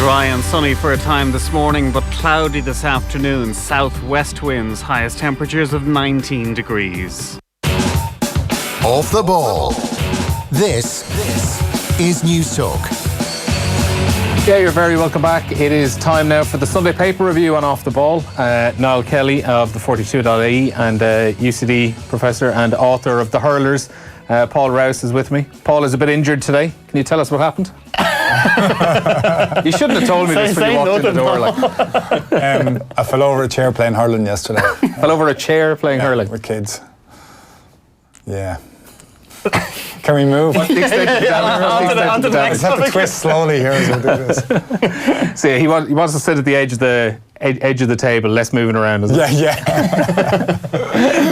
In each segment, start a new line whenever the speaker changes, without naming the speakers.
Dry and sunny for a time this morning, but cloudy this afternoon. Southwest winds, highest temperatures of 19 degrees.
Off the ball. This is News Talk.
Yeah, you're very welcome back. It is time now for the Sunday paper review on Off the Ball. Niall Kelly of the 42.ie and UCD professor and author of The Hurlers. Paul Rouse is with me. Paul is a bit injured today. Can you tell us what happened? You shouldn't have told me this when you walked in the door.
I fell over a chair playing hurling yesterday.
Fell over a chair playing hurling?
With kids. Yeah. Can we move?
What's the extent of the damage?
On to the next topic. I have to twist slowly here as we do this.
So yeah, he wants to sit at the edge of the table, less moving around.
Yeah.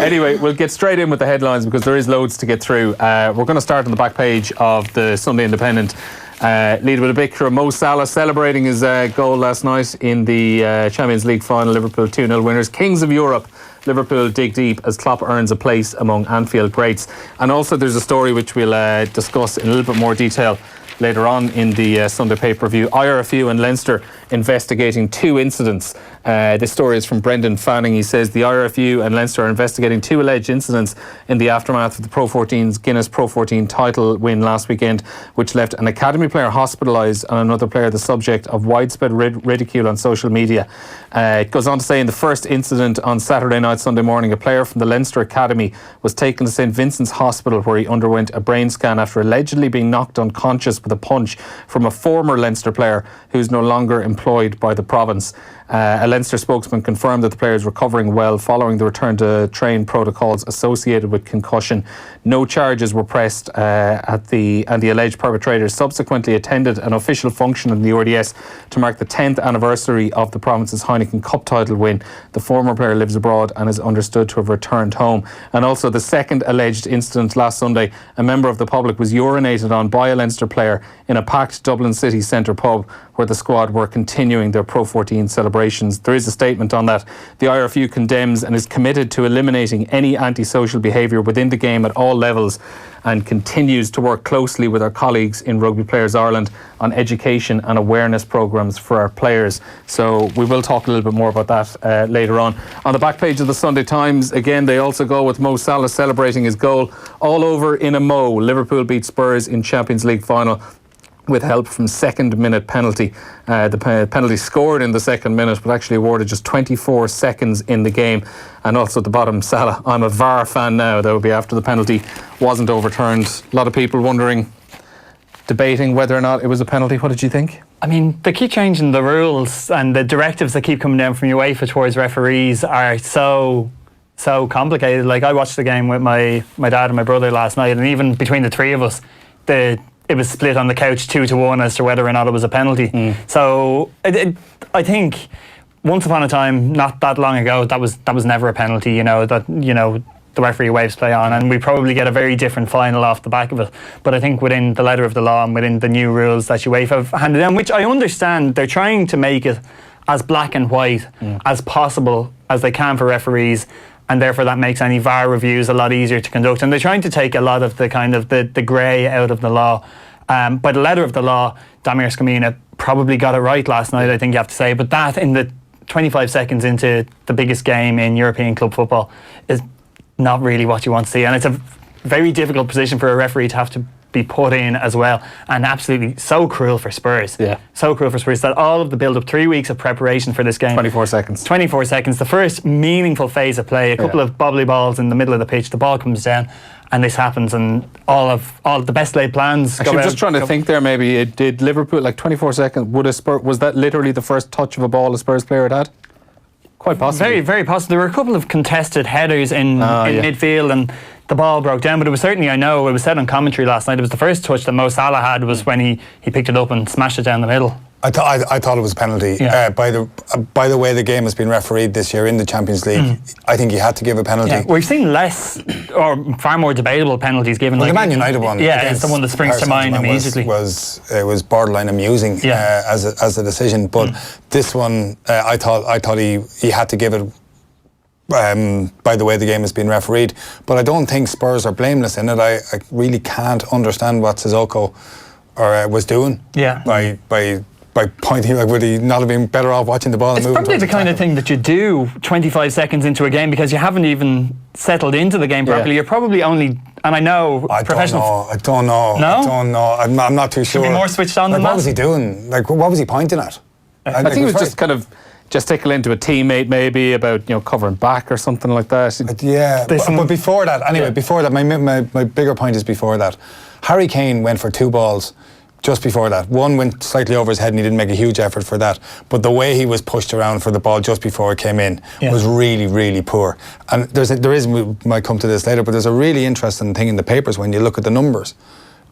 Anyway, we'll get straight in with the headlines because there is loads to get through. We're going to start on the back page of the Sunday Independent. Lead with a picture of Mo Salah celebrating his goal last night in the Champions League final. Liverpool 2-0 winners. Kings of Europe. Liverpool dig deep as Klopp earns a place among Anfield greats. And also there's a story which we'll discuss in a little bit more detail later on in the Sunday paper review. IRFU and Leinster investigating two incidents. This story is from Brendan Fanning. He says the IRFU and Leinster are investigating two alleged incidents in the aftermath of the Pro 14's Guinness Pro 14 title win last weekend, which left an academy player hospitalised and another player the subject of widespread ridicule on social media. It goes on to say in the first incident on Saturday night, Sunday morning, a player from the Leinster Academy was taken to St Vincent's Hospital where he underwent a brain scan after allegedly being knocked unconscious with a punch from a former Leinster player who's no longer employed by the province. A Leinster spokesman confirmed that the player is recovering well following the return to train protocols associated with concussion. No charges were pressed and the alleged perpetrators subsequently attended an official function in the RDS to mark the 10th anniversary of the province's Heineken Cup title win. The former player lives abroad and is understood to have returned home. And also the second alleged incident last Sunday, a member of the public was urinated on by a Leinster player in a packed Dublin city centre pub where the squad were continuing their Pro 14 celebrations. There is a statement on that. The IRFU condemns and is committed to eliminating any antisocial behaviour within the game at all levels and continues to work closely with our colleagues in Rugby Players Ireland on education and awareness programmes for our players. So we will talk a little bit more about that later on. On the back page of the Sunday Times, again, they also go with Mo Salah celebrating his goal. All over in a Mo. Liverpool beat Spurs in Champions League final with help from second-minute penalty. The penalty scored in the second minute, but actually awarded just 24 seconds in the game. And also at the bottom, Salah, I'm a VAR fan now. That would be after the penalty wasn't overturned. A lot of people wondering, debating whether or not it was a penalty. What did you think?
I mean, they keep changing the rules and the directives that keep coming down from UEFA towards referees are so complicated. Like, I watched the game with my dad and my brother last night, and even between the three of us, it was split on the couch 2-1 as to whether or not it was a penalty. So I think once upon a time, not that long ago, that was never a penalty. The referee waves play on, and we probably get a very different final off the back of it. But I think within the letter of the law and within the new rules that UEFA have handed down, which I understand, they're trying to make it as black and white as possible as they can for referees. And therefore that makes any VAR reviews a lot easier to conduct. And they're trying to take a lot of the kind of the grey out of the law. By the letter of the law, Damir Skamina probably got it right last night, I think you have to say. But that, in the 25 seconds into the biggest game in European club football, is not really what you want to see. And it's a very difficult position for a referee to have to be put in as well, and absolutely so cruel for Spurs.
Yeah. So
cruel for Spurs that all of the build-up, 3 weeks of preparation for this game.
24 seconds.
24 seconds. The first meaningful phase of play, a couple of bobbly balls in the middle of the pitch, the ball comes down, and this happens, and all of the best laid plans
Actually,
go
I'm
out.
just trying to think there, maybe, did Liverpool, 24 seconds, was that literally the first touch of a ball a Spurs player had? Quite possibly.
Very, very possible. There were a couple of contested headers in midfield, and the ball broke down, but it was certainly, I know, it was said on commentary last night, it was the first touch that Mo Salah had was when he picked it up and smashed it down the middle.
I thought it was a penalty.
Yeah.
By the way the game has been refereed this year in the Champions League, I think you had to give a penalty.
Yeah. We've seen less or far more debatable penalties given.
Well, the Man United one,
it's the one that springs to mind immediately.
Was borderline amusing as a decision, but this one I thought he had to give it. By the way the game has been refereed, but I don't think Spurs are blameless in it. I really can't understand what Sissoko was doing by by pointing, like, would he not have been better off watching the ball?
It's
and moving
probably the kind of thing that you do 25 seconds into a game because you haven't even settled into the game properly. You're probably only, and I know professional.
I don't know.
No?
I don't know. I'm not too sure.
Should be more switched on than
What
that?
was he doing? Like, what was he pointing at?
I think it was just kind of gesticulate into a teammate maybe about covering back or something like that.
Yeah, but before that, anyway, before that, my bigger point is before that. Harry Kane went for 2 balls just before that. One went slightly over his head and he didn't make a huge effort for that. But the way he was pushed around for the ball just before it came in was really, really poor. And we might come to this later, but there's a really interesting thing in the papers when you look at the numbers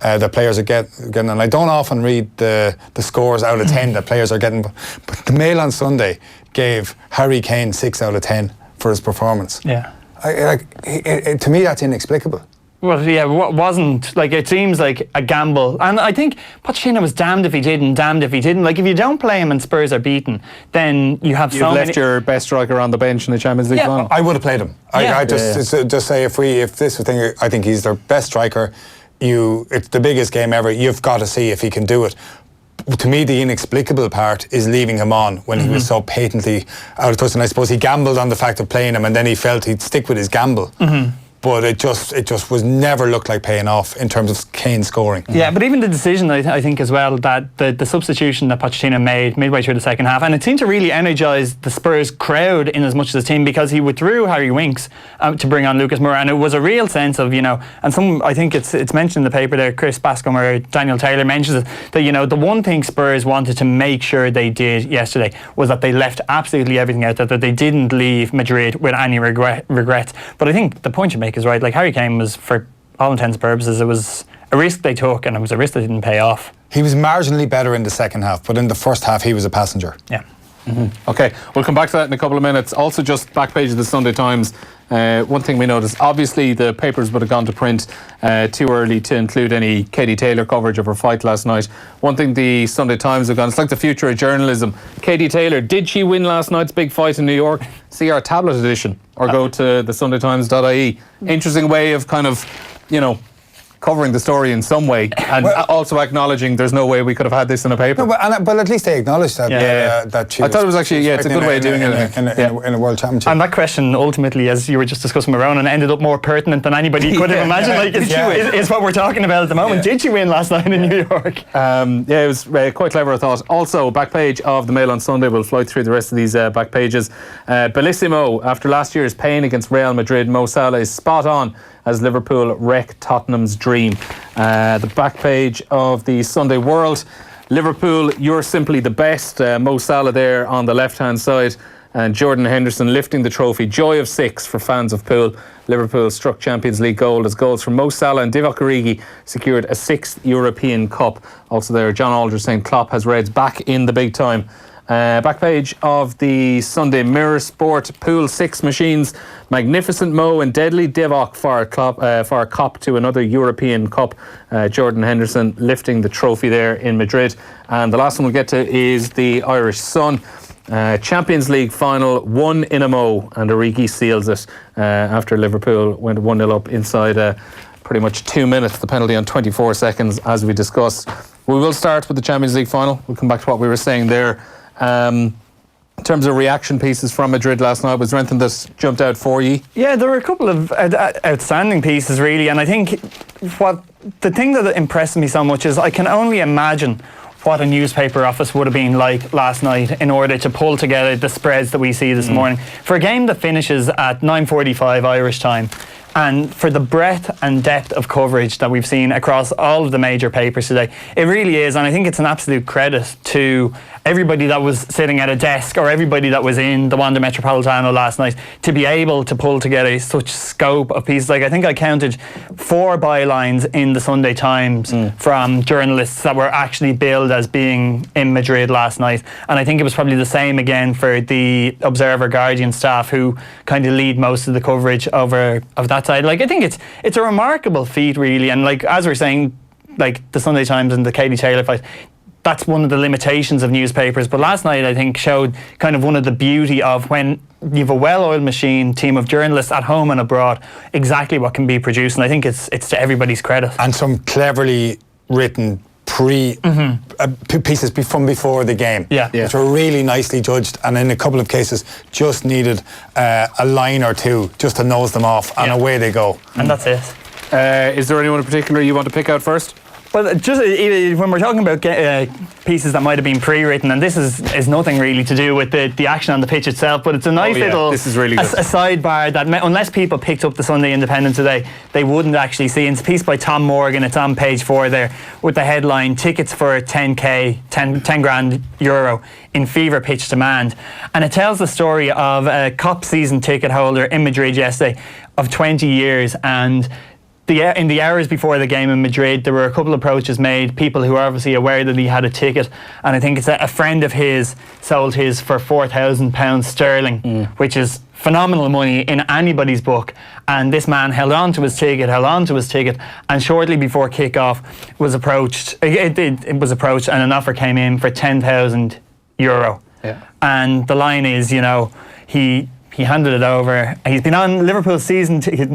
that players are getting. And I don't often read the scores out of 10 that players are getting. But the Mail on Sunday gave Harry Kane 6 out of 10 for his performance.
Yeah.
To me, that's inexplicable.
Well, yeah, wasn't, like, it seems like a gamble. And I think Pochettino was damned if he did and damned if he didn't. Like, if you don't play him and Spurs are beaten, then you have
You've left your best striker on the bench in the Champions League final.
I would have played him. I just say if this was thing, I think he's their best striker. It's the biggest game ever. You've got to see if he can do it. To me, the inexplicable part is leaving him on when he was so patently out of touch. And I suppose he gambled on the fact of playing him, and then he felt he'd stick with his gamble. But it just was never looked like paying off in terms of Kane scoring.
Yeah, but even the decision, I think as well, that the substitution that Pochettino made midway through the second half, and it seemed to really energise the Spurs crowd in as much as the team, because he withdrew Harry Winks to bring on Lucas Moura, and it was a real sense of, and I think it's mentioned in the paper there, Chris Bascom or Daniel Taylor mentions it, that, the one thing Spurs wanted to make sure they did yesterday was that they left absolutely everything out, that they didn't leave Madrid with any regrets. But I think the point you make is right. Like, Harry Kane was, for all intents and purposes, it was a risk they took, and it was a risk that didn't pay off.
He was marginally better in the second half, but in the first half he was a passenger.
Yeah.
Okay, we'll come back to that in a couple of minutes. Also, just back page of the Sunday Times, one thing we noticed, obviously the papers would have gone to print too early to include any Katie Taylor coverage of her fight last night. One thing the Sunday Times have gone, it's like the future of journalism. Katie Taylor, did she win last night's big fight in New York? See our tablet edition, or go to the sundaytimes.ie. Interesting way of kind of, covering the story in some way, and also acknowledging there's no way we could have had this in a paper.
No, but at least they acknowledged that. That she
I thought it was actually, it's a good way of doing it.
In a World Championship.
And that question, ultimately, as you were just discussing with Ronan, ended up more pertinent than anybody could have imagined. Is what we're talking about at the moment. Did she win last night in New York?
It was quite clever, I thought. Also, back page of the Mail on Sunday, we'll fly through the rest of these back pages. Bellissimo, after last year's pain against Real Madrid, Mo Salah is spot on as Liverpool wreck Tottenham's dream. The back page of the Sunday World, Liverpool, you're simply the best. Mo Salah there on the left-hand side, and Jordan Henderson lifting the trophy. Joy of 6 for fans of Pool. Liverpool struck Champions League gold as goals from Mo Salah and Divock Origi secured a 6th European Cup. Also there, John Aldridge saying Klopp has Reds back in the big time. Back page of the Sunday Mirror Sport, Pool 6 machines, magnificent Mo and deadly Divock for a cop to another European Cup. Jordan Henderson lifting the trophy there in Madrid. And the last one we'll get to is the Irish Sun. Champions League final, 1 in a Mo, and Origi seals it after Liverpool went 1-0 up inside pretty much 2 minutes, the penalty on 24 seconds, as we discussed. We will start with the Champions League final. We'll come back to what we were saying there. In terms of reaction pieces from Madrid last night, was there anything that jumped out for you?
Yeah, there were a couple of outstanding pieces, really, and I think the thing that impressed me so much is I can only imagine what a newspaper office would have been like last night in order to pull together the spreads that we see this morning. For a game that finishes at 9:45 Irish time, and for the breadth and depth of coverage that we've seen across all of the major papers today, it really is, and I think it's an absolute credit to everybody that was sitting at a desk or everybody that was in the Wanda Metropolitano last night to be able to pull together such scope of pieces. Like, I think I counted 4 bylines in the Sunday Times from journalists that were actually billed as being in Madrid last night, and I think it was probably the same again for the Observer Guardian staff who kind of lead most of the coverage of that side. Like, I think it's a remarkable feat, really, and like, as we're saying, like the Sunday Times and the Katie Taylor fight, that's one of the limitations of newspapers. But last night, I think, showed kind of one of the beauty of when you've a well-oiled machine, team of journalists at home and abroad, exactly what can be produced. And I think it's to everybody's credit.
And some cleverly written pieces from before the game, which were really nicely judged, and in a couple of cases just needed a line or two just to nose them off, and away they go.
And that's it.
Is there anyone in particular you want to pick out first?
Well, just when we're talking about pieces that might have been pre-written, and this is nothing really to do with the action on the pitch itself, but it's a nice little
this is really good.
a sidebar that unless people picked up the Sunday Independent today, they wouldn't actually see. It's a piece by Tom Morgan. It's on page 4 there with the headline "Tickets for 10 grand euro in fever pitch demand," and it tells the story of a COP season ticket holder in Madrid yesterday of 20 years, and in the hours before the game in Madrid, there were a couple of approaches made, people who are obviously aware that he had a ticket, and I think it's a friend of his sold his for £4,000 sterling, which is phenomenal money in anybody's book. And this man held on to his ticket, and shortly before kick-off was approached. It was approached, and an offer came in for €10,000.
Yeah.
And the line is, he handed it over. He's been on Liverpool's season ticket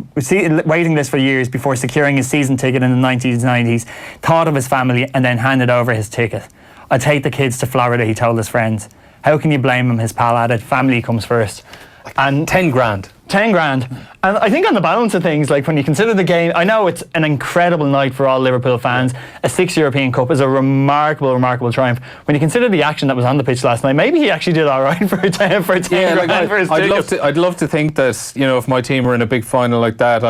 waiting list for years before securing his season ticket in the 1990s. Thought of his family and then handed over his ticket. "I take the kids to Florida," he told his friends. How can you blame him? His pal added. Family comes first. And
10 grand.
10 grand. And I think on the balance of things, like when you consider the game, I know it's an incredible night for all Liverpool fans. A 6th European Cup is a remarkable triumph. When you consider the action that was on the pitch last night, maybe he actually did all right for 10 grand for his ticket.
I'd love to think that, if my team were in a big final like that,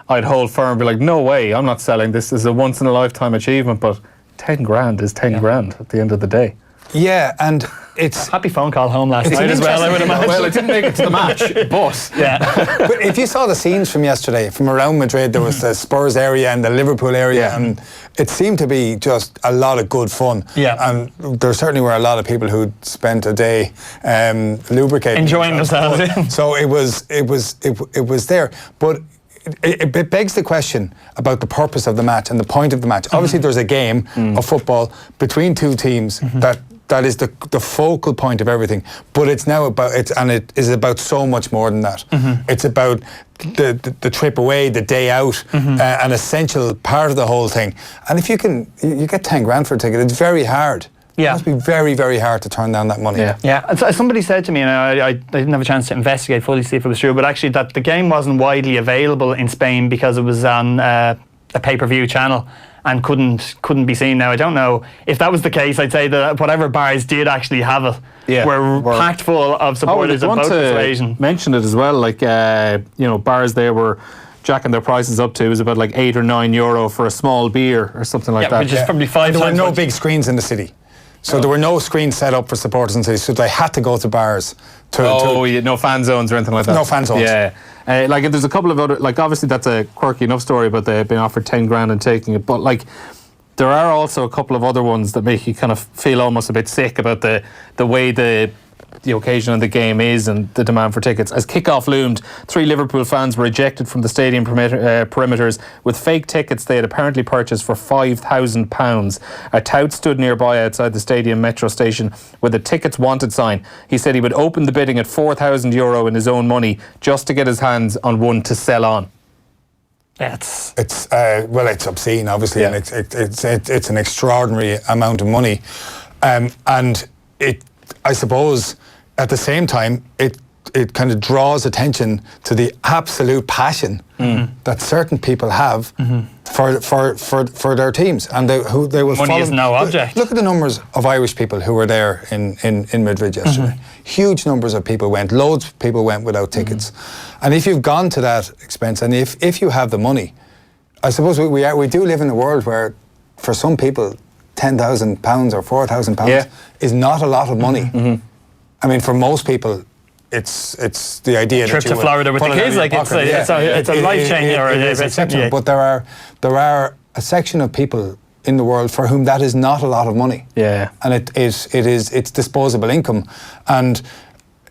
I'd hold firm and be like, no way, I'm not selling. This is a once in a lifetime achievement, but 10 grand is 10 grand at the end of the day.
Yeah, and it's
happy phone call home last night as well, I would imagine.
Well, it didn't make it to the match, but
but if you saw the scenes from yesterday, from around Madrid, there was the Spurs area and the Liverpool area, and it seemed to be just a lot of good fun.
Yeah.
And there certainly were a lot of people who'd spent a day lubricating,
enjoying themselves.
So it was there, but. It begs the question about the purpose of the match and the point of the match. Obviously, there's a game of football between two teams that is the focal point of everything. But it's now about it is about so much more than that. It's about the trip away, the day out, an essential part of the whole thing. And if you get 10 grand for a ticket, it's very hard.
Yeah.
It must be very, very hard to turn down that money.
Yeah. Somebody said to me, and I didn't have a chance to investigate fully, see if it was true, but actually that the game wasn't widely available in Spain because it was on a pay-per-view channel and couldn't be seen. Now, I don't know if that was the case. I'd say that whatever bars did actually have it were packed full of supporters of both persuasion.
Mention it as well, like bars there were jacking their prices up to. It was about like €8 or €9 for a small beer or something like that.
Which is probably 5
There were
times
no
much.
big screens in the city. So there were no screens set up for supporters in the city, so they had to go to bars.
No fan zones or anything like that?
No fan zones.
Yeah. There's a couple of other, obviously that's a quirky enough story, but they've been offered 10 grand and taking it. But there are also a couple of other ones that make you kind of feel almost a bit sick about the way the occasion of the game is and the demand for tickets. As kick-off loomed, 3 Liverpool fans were ejected from the stadium perimeters with fake tickets they had apparently purchased for £5,000. A tout stood nearby outside the stadium metro station with a tickets wanted sign. He said he would open the bidding at €4,000 in his own money just to get his hands on one to sell on.
It's obscene, obviously, and it's an extraordinary amount of money, and I suppose at the same time it kind of draws attention to the absolute passion that certain people have for their teams, and who they will follow.
Money is no object.
Look at the numbers of Irish people who were there in Madrid yesterday. Huge numbers of people went. Loads of people went without tickets. And if you've gone to that expense, and if you have the money, I suppose we do live in a world where, for some people, £10,000 or £4,000 is not a lot of money. I mean, for most people, it's the idea
trip
that you
to Florida with the kids, it's a life changer.
It is exceptional, but there are a section of people in the world for whom that is not a lot of money.
Yeah,
and it's disposable income, and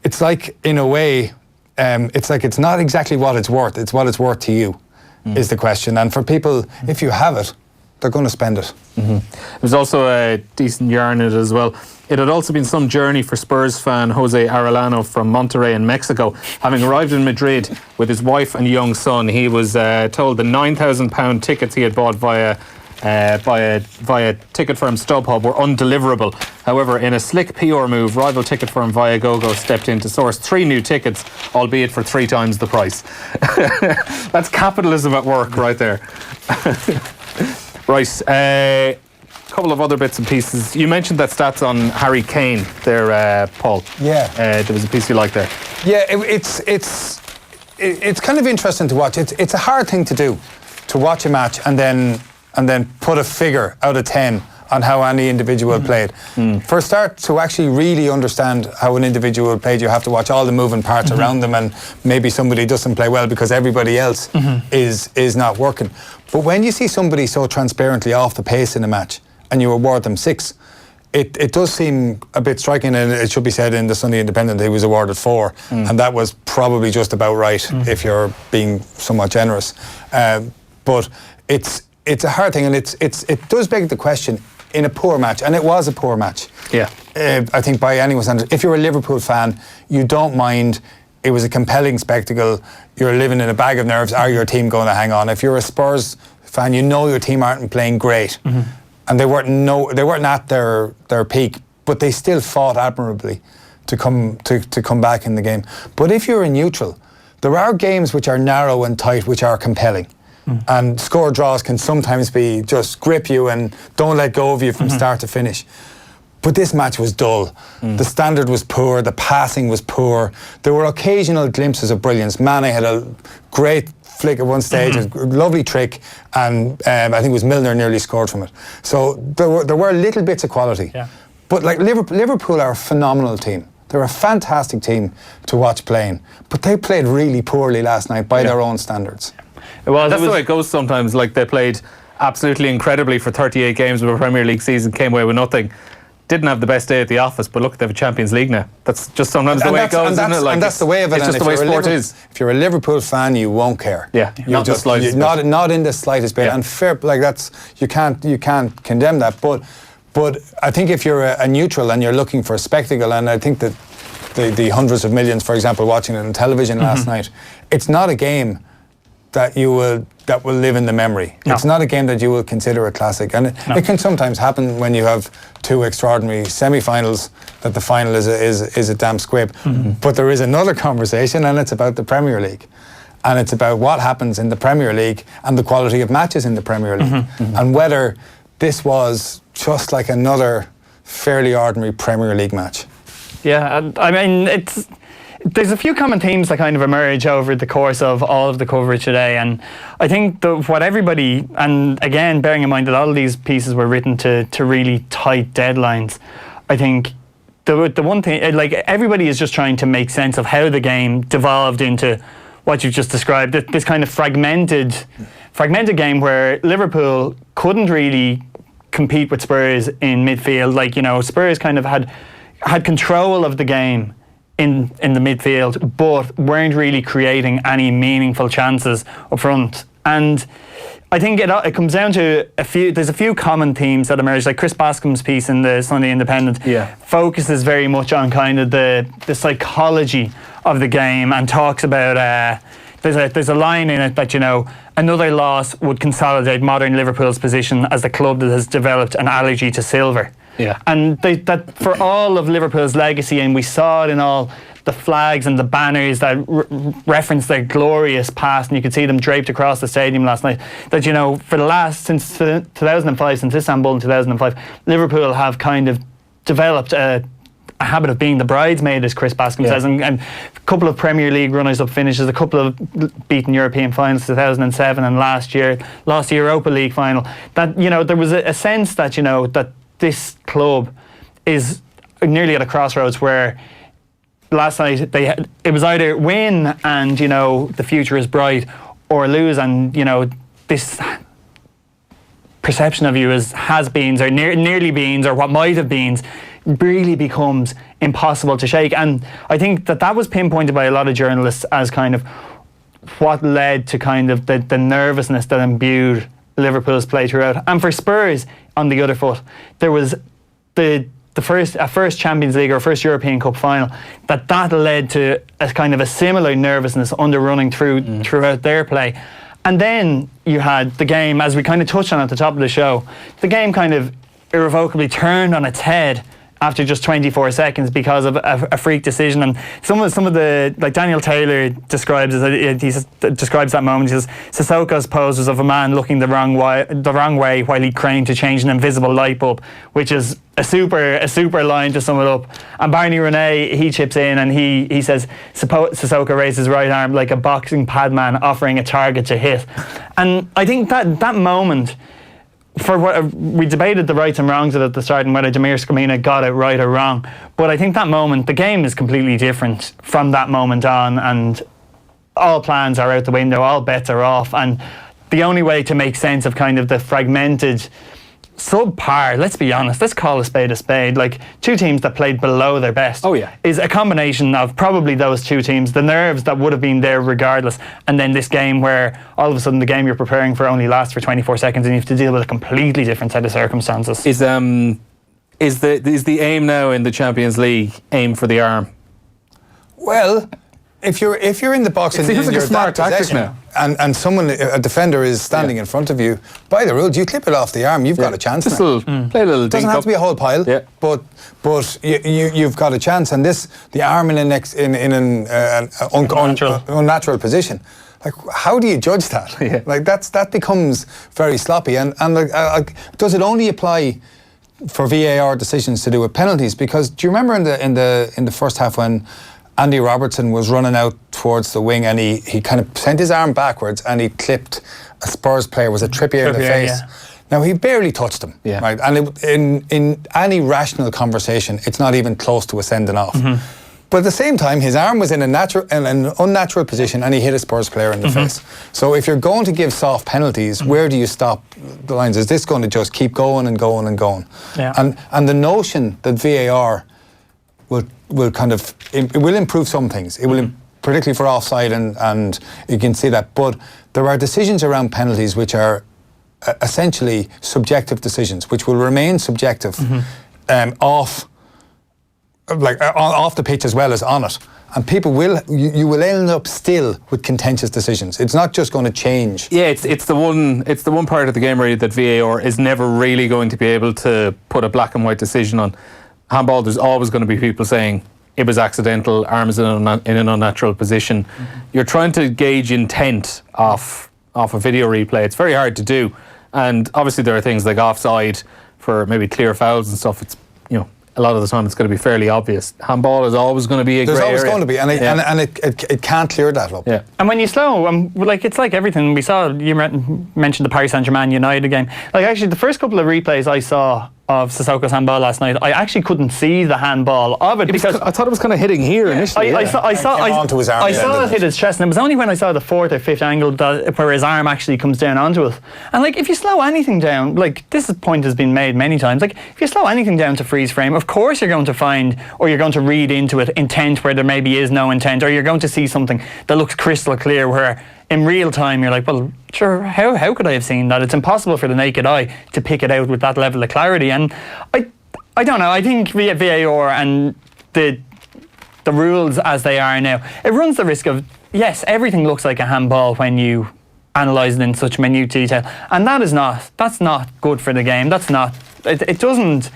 it's like, in a way, it's not exactly what it's worth. It's what it's worth to you, is the question. And for people, if you have it, they're going to spend it.
There's also a decent yarn in it as well. It had also been some journey for Spurs fan Jose Arellano from Monterrey in Mexico. Having arrived in Madrid with his wife and young son, he was told the £9,000 tickets he had bought via via ticket firm StubHub were undeliverable. However, in a slick PR move, rival ticket firm Viagogo stepped in to source 3 new tickets, albeit for 3 times the price. That's capitalism at work right there. Right, a couple of other bits and pieces. You mentioned that stats on Harry Kane there, Paul.
Yeah.
There was a piece you liked there.
Yeah, it's kind of interesting to watch. It's a hard thing to do, to watch a match and then put a figure out of 10 on how any individual played. For a start, to actually really understand how an individual played, you have to watch all the moving parts around them, and maybe somebody doesn't play well because everybody else is not working. But when you see somebody so transparently off the pace in a match and you award them 6, it does seem a bit striking, and it should be said in the Sunday Independent he was awarded 4, and that was probably just about right if you're being somewhat generous. But it's a hard thing, and it does beg the question in a poor match, and it was a poor match.
Yeah.
I think by anyone's standards, if you're a Liverpool fan, you don't mind. It was a compelling spectacle. You're living in a bag of nerves. Are your team going to hang on? If you're a Spurs fan, you know your team aren't playing great, and they weren't at their peak, but they still fought admirably to come back in the game. But if you're a neutral, there are games which are narrow and tight, which are compelling. And score draws can sometimes be just grip you and don't let go of you from start to finish. But this match was dull. The standard was poor, the passing was poor. There were occasional glimpses of brilliance. Mane had a great flick at one stage, a lovely trick, and I think it was Milner nearly scored from it. So there were little bits of quality. Yeah. But like Liverpool are a phenomenal team. They're a fantastic team to watch playing. But they played really poorly last night by their own standards.
That's the way it goes sometimes. Like, they played absolutely incredibly for 38 games of a Premier League season, came away with nothing. Didn't have the best day at the office, but look, they have a Champions League now. That's just sometimes the way it goes, isn't it? Like,
and that's the way of it.
It's just the way sport is.
If you're a Liverpool fan, you won't care.
Yeah, not
in the slightest bit. Yeah. And fair, like, that's you can't condemn that. But I think if you're a neutral and you're looking for a spectacle, and I think that the hundreds of millions, for example, watching it on television last night, it's not a game that will live in the memory. No. It's not a game that you will consider a classic, and it can sometimes happen when you have 2 extraordinary semi-finals that the final is a damn squib. But there is another conversation, and it's about the Premier League, and it's about what happens in the Premier League and the quality of matches in the Premier League, and whether this was just like another fairly ordinary Premier League match.
Yeah, and I mean, there's a few common themes that kind of emerge over the course of all of the coverage today, and I think what everybody, and again bearing in mind that all of these pieces were written to really tight deadlines, I think the one thing, like, everybody is just trying to make sense of how the game devolved into what you've just described, this kind of fragmented game where Liverpool couldn't really compete with Spurs in midfield. Like, you know, Spurs kind of had control of the game in the midfield, but weren't really creating any meaningful chances up front. And I think it comes down to there's a few common themes that emerge. Like Chris Bascom's piece in the Sunday Independent focuses very much on kind of the psychology of the game, and talks about there's a line in it that, you know, another loss would consolidate modern Liverpool's position as the club that has developed an allergy to silver. Yeah. And that for all of Liverpool's legacy, and we saw it in all the flags and the banners that reference their glorious past, and you could see them draped across the stadium last night, that, you know, since 2005, since Istanbul in 2005, Liverpool have kind of developed a habit of being the bridesmaid, as Chris Bascom says, and a couple of Premier League runners-up finishes, a couple of beaten European finals, 2007, and last year lost the Europa League final. That, you know, there was a sense that, you know, that this club is nearly at a crossroads where last night it was either win and, you know, the future is bright, or lose and, you know, this perception of you as has-beens or nearly beens or what might have beens really becomes impossible to shake. And I think that was pinpointed by a lot of journalists as kind of what led to kind of the nervousness that imbued Liverpool's play throughout. And for Spurs, on the other foot, there was the first Champions League or first European Cup final that led to a kind of a similar nervousness underrunning throughout their play. And then you had the game, as we kind of touched on at the top of the show, the game kind of irrevocably turned on its head after just 24 seconds because of a freak decision. And some of the, like Daniel Taylor describes that moment. He says Sissoko's pose was of a man looking the wrong way while he craned to change an invisible light bulb, which is a super line to sum it up. And Barney Renee, he chips in and he says Sissoko raised his right arm like a boxing padman offering a target to hit. And I think that moment, for what we debated the rights and wrongs of it at the start and whether Damir Scamina got it right or wrong, but I think that moment, the game is completely different from that moment on, and all plans are out the window, all bets are off, and the only way to make sense of kind of the fragmented, subpar, let's be honest, let's call a spade, like two teams that played below their best, is a combination of probably those two teams, the nerves that would have been there regardless, and then this game where all of a sudden the game you're preparing for only lasts for 24 seconds and you have to deal with a completely different set of circumstances.
Is the aim now in the Champions League aim for the arm?
Well, if you're in the box and
seems like
you're
a smart
that
tactic
possession,
now.
and someone, a defender, is standing in front of you, by the rules, you clip it off the arm, you've got a chance.
Just
now.
play a little.
It doesn't have to be a whole pile, but you've got a chance. And the arm in an unnatural position. Like, how do you judge that? Like that becomes very sloppy. And does it only apply for VAR decisions to do with penalties? Because do you remember in the first half when Andy Robertson was running out towards the wing and he kind of sent his arm backwards and he clipped a Spurs player, was a Trippier in the face. Now, he barely touched him, right? And in any rational conversation, it's not even close to a sending off. But at the same time, his arm was in an unnatural position and he hit a Spurs player in the face. So if you're going to give soft penalties, where do you stop the lines? Is this going to just keep going and going and going? And the notion that VAR will kind of, it will improve some things. It will, particularly for offside, and you can see that. But there are decisions around penalties which are essentially subjective decisions, which will remain subjective off the pitch as well as on it. And people you will end up still with contentious decisions. It's not just going to change.
Yeah, it's the one part of the game really that VAR is never really going to be able to put a black and white decision on. Handball, there's always going to be people saying it was accidental, arms in an unnatural position. You're trying to gauge intent off a video replay. It's very hard to do. And obviously there are things like offside for maybe clear fouls and stuff. It's, a lot of the time it's going to be fairly obvious. Handball is always going to be a grey area.
There's always going to be, and it can't clear that up.
Yeah.
And when you slow, it's like everything. We saw, you mentioned the Paris Saint-Germain United game. Like, actually, the first couple of replays I saw of Sissoko's handball last night, I actually couldn't see the handball of it because
I thought it was kind of hitting here initially.
I saw it hit his chest, and it was only when I saw the fourth or fifth angle where his arm actually comes down onto it. And like, if you slow anything down, like this point has been made many times, like if you slow anything down to freeze frame, of course you're going to find, or you're going to read into it, intent where there maybe is no intent, or you're going to see something that looks crystal clear where in real time you're like, well, sure, how could I have seen that? It's impossible for the naked eye to pick it out with that level of clarity. And I don't know, I think VAR and the rules as they are now, it runs the risk of, yes, everything looks like a handball when you analyse it in such minute detail, and that's not good for the game. That's not, it doesn't,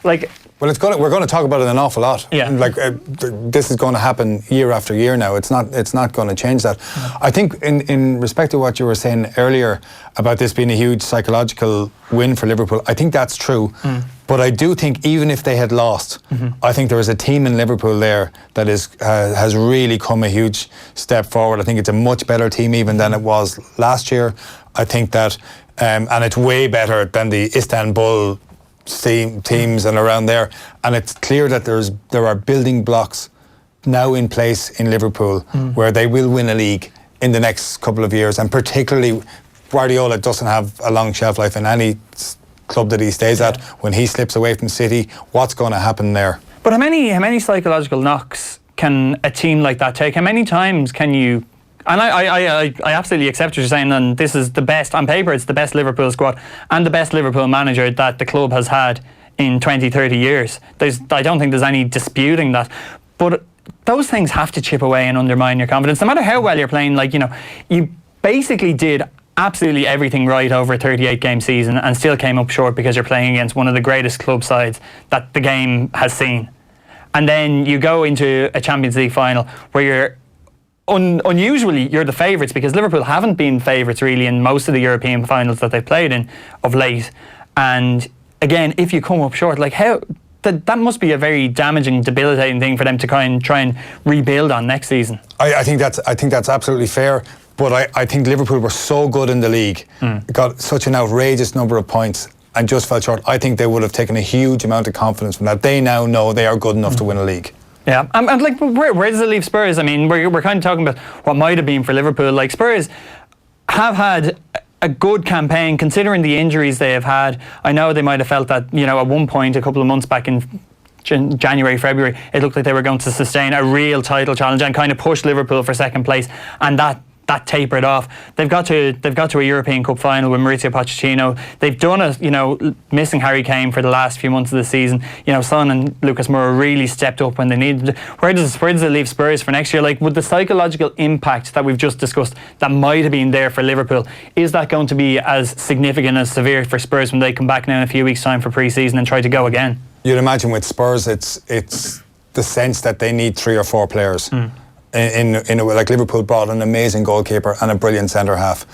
like...
Well, we're going to talk about it an awful lot.
Yeah.
Like this is going to happen year after year now. It's not going to change that. I think in respect to what you were saying earlier about this being a huge psychological win for Liverpool, I think that's true. But I do think even if they had lost, I think there is a team in Liverpool there that has really come a huge step forward. I think it's a much better team even than it was last year. I think that, and it's way better than the Istanbul teams and around there, and it's clear that there are building blocks now in place in Liverpool where they will win a league in the next couple of years, and particularly Guardiola doesn't have a long shelf life in any club that he stays at. When he slips away from City, what's going to happen there?
But how many psychological knocks can a team like that take? How many times can you... And I absolutely accept what you're saying, and this is the best, on paper, it's the best Liverpool squad and the best Liverpool manager that the club has had in 20, 30 years. I don't think there's any disputing that. But those things have to chip away and undermine your confidence. No matter how well you're playing, you basically did absolutely everything right over a 38-game season and still came up short because you're playing against one of the greatest club sides that the game has seen. And then you go into a Champions League final where you're unusually you're the favourites, because Liverpool haven't been favourites really in most of the European finals that they've played in of late. And again, if you come up short, like how that must be a very damaging, debilitating thing for them to try and rebuild on next season.
I think that's absolutely fair. But I think Liverpool were so good in the league, got such an outrageous number of points, and just fell short. I think they would have taken a huge amount of confidence from that. They now know they are good enough to win a league.
Yeah, and like, where does it leave Spurs? I mean, we're kind of talking about what might have been for Liverpool. Like, Spurs have had a good campaign considering the injuries they have had. I know they might have felt that, you know, at one point a couple of months back in January, February, it looked like they were going to sustain a real title challenge and kind of push Liverpool for second place, and that tapered off. They've got to a European Cup final with Mauricio Pochettino. They've done it, you know, missing Harry Kane for the last few months of the season. You know, Son and Lucas Moura really stepped up when they needed to. Where does it leave Spurs for next year? Like, with the psychological impact that we've just discussed that might have been there for Liverpool, is that going to be as significant, as severe for Spurs when they come back now in a few weeks' time for pre-season and try to go again?
You'd imagine with Spurs, it's the sense that they need 3 or 4 players. In a way, like Liverpool brought an amazing goalkeeper and a brilliant centre half.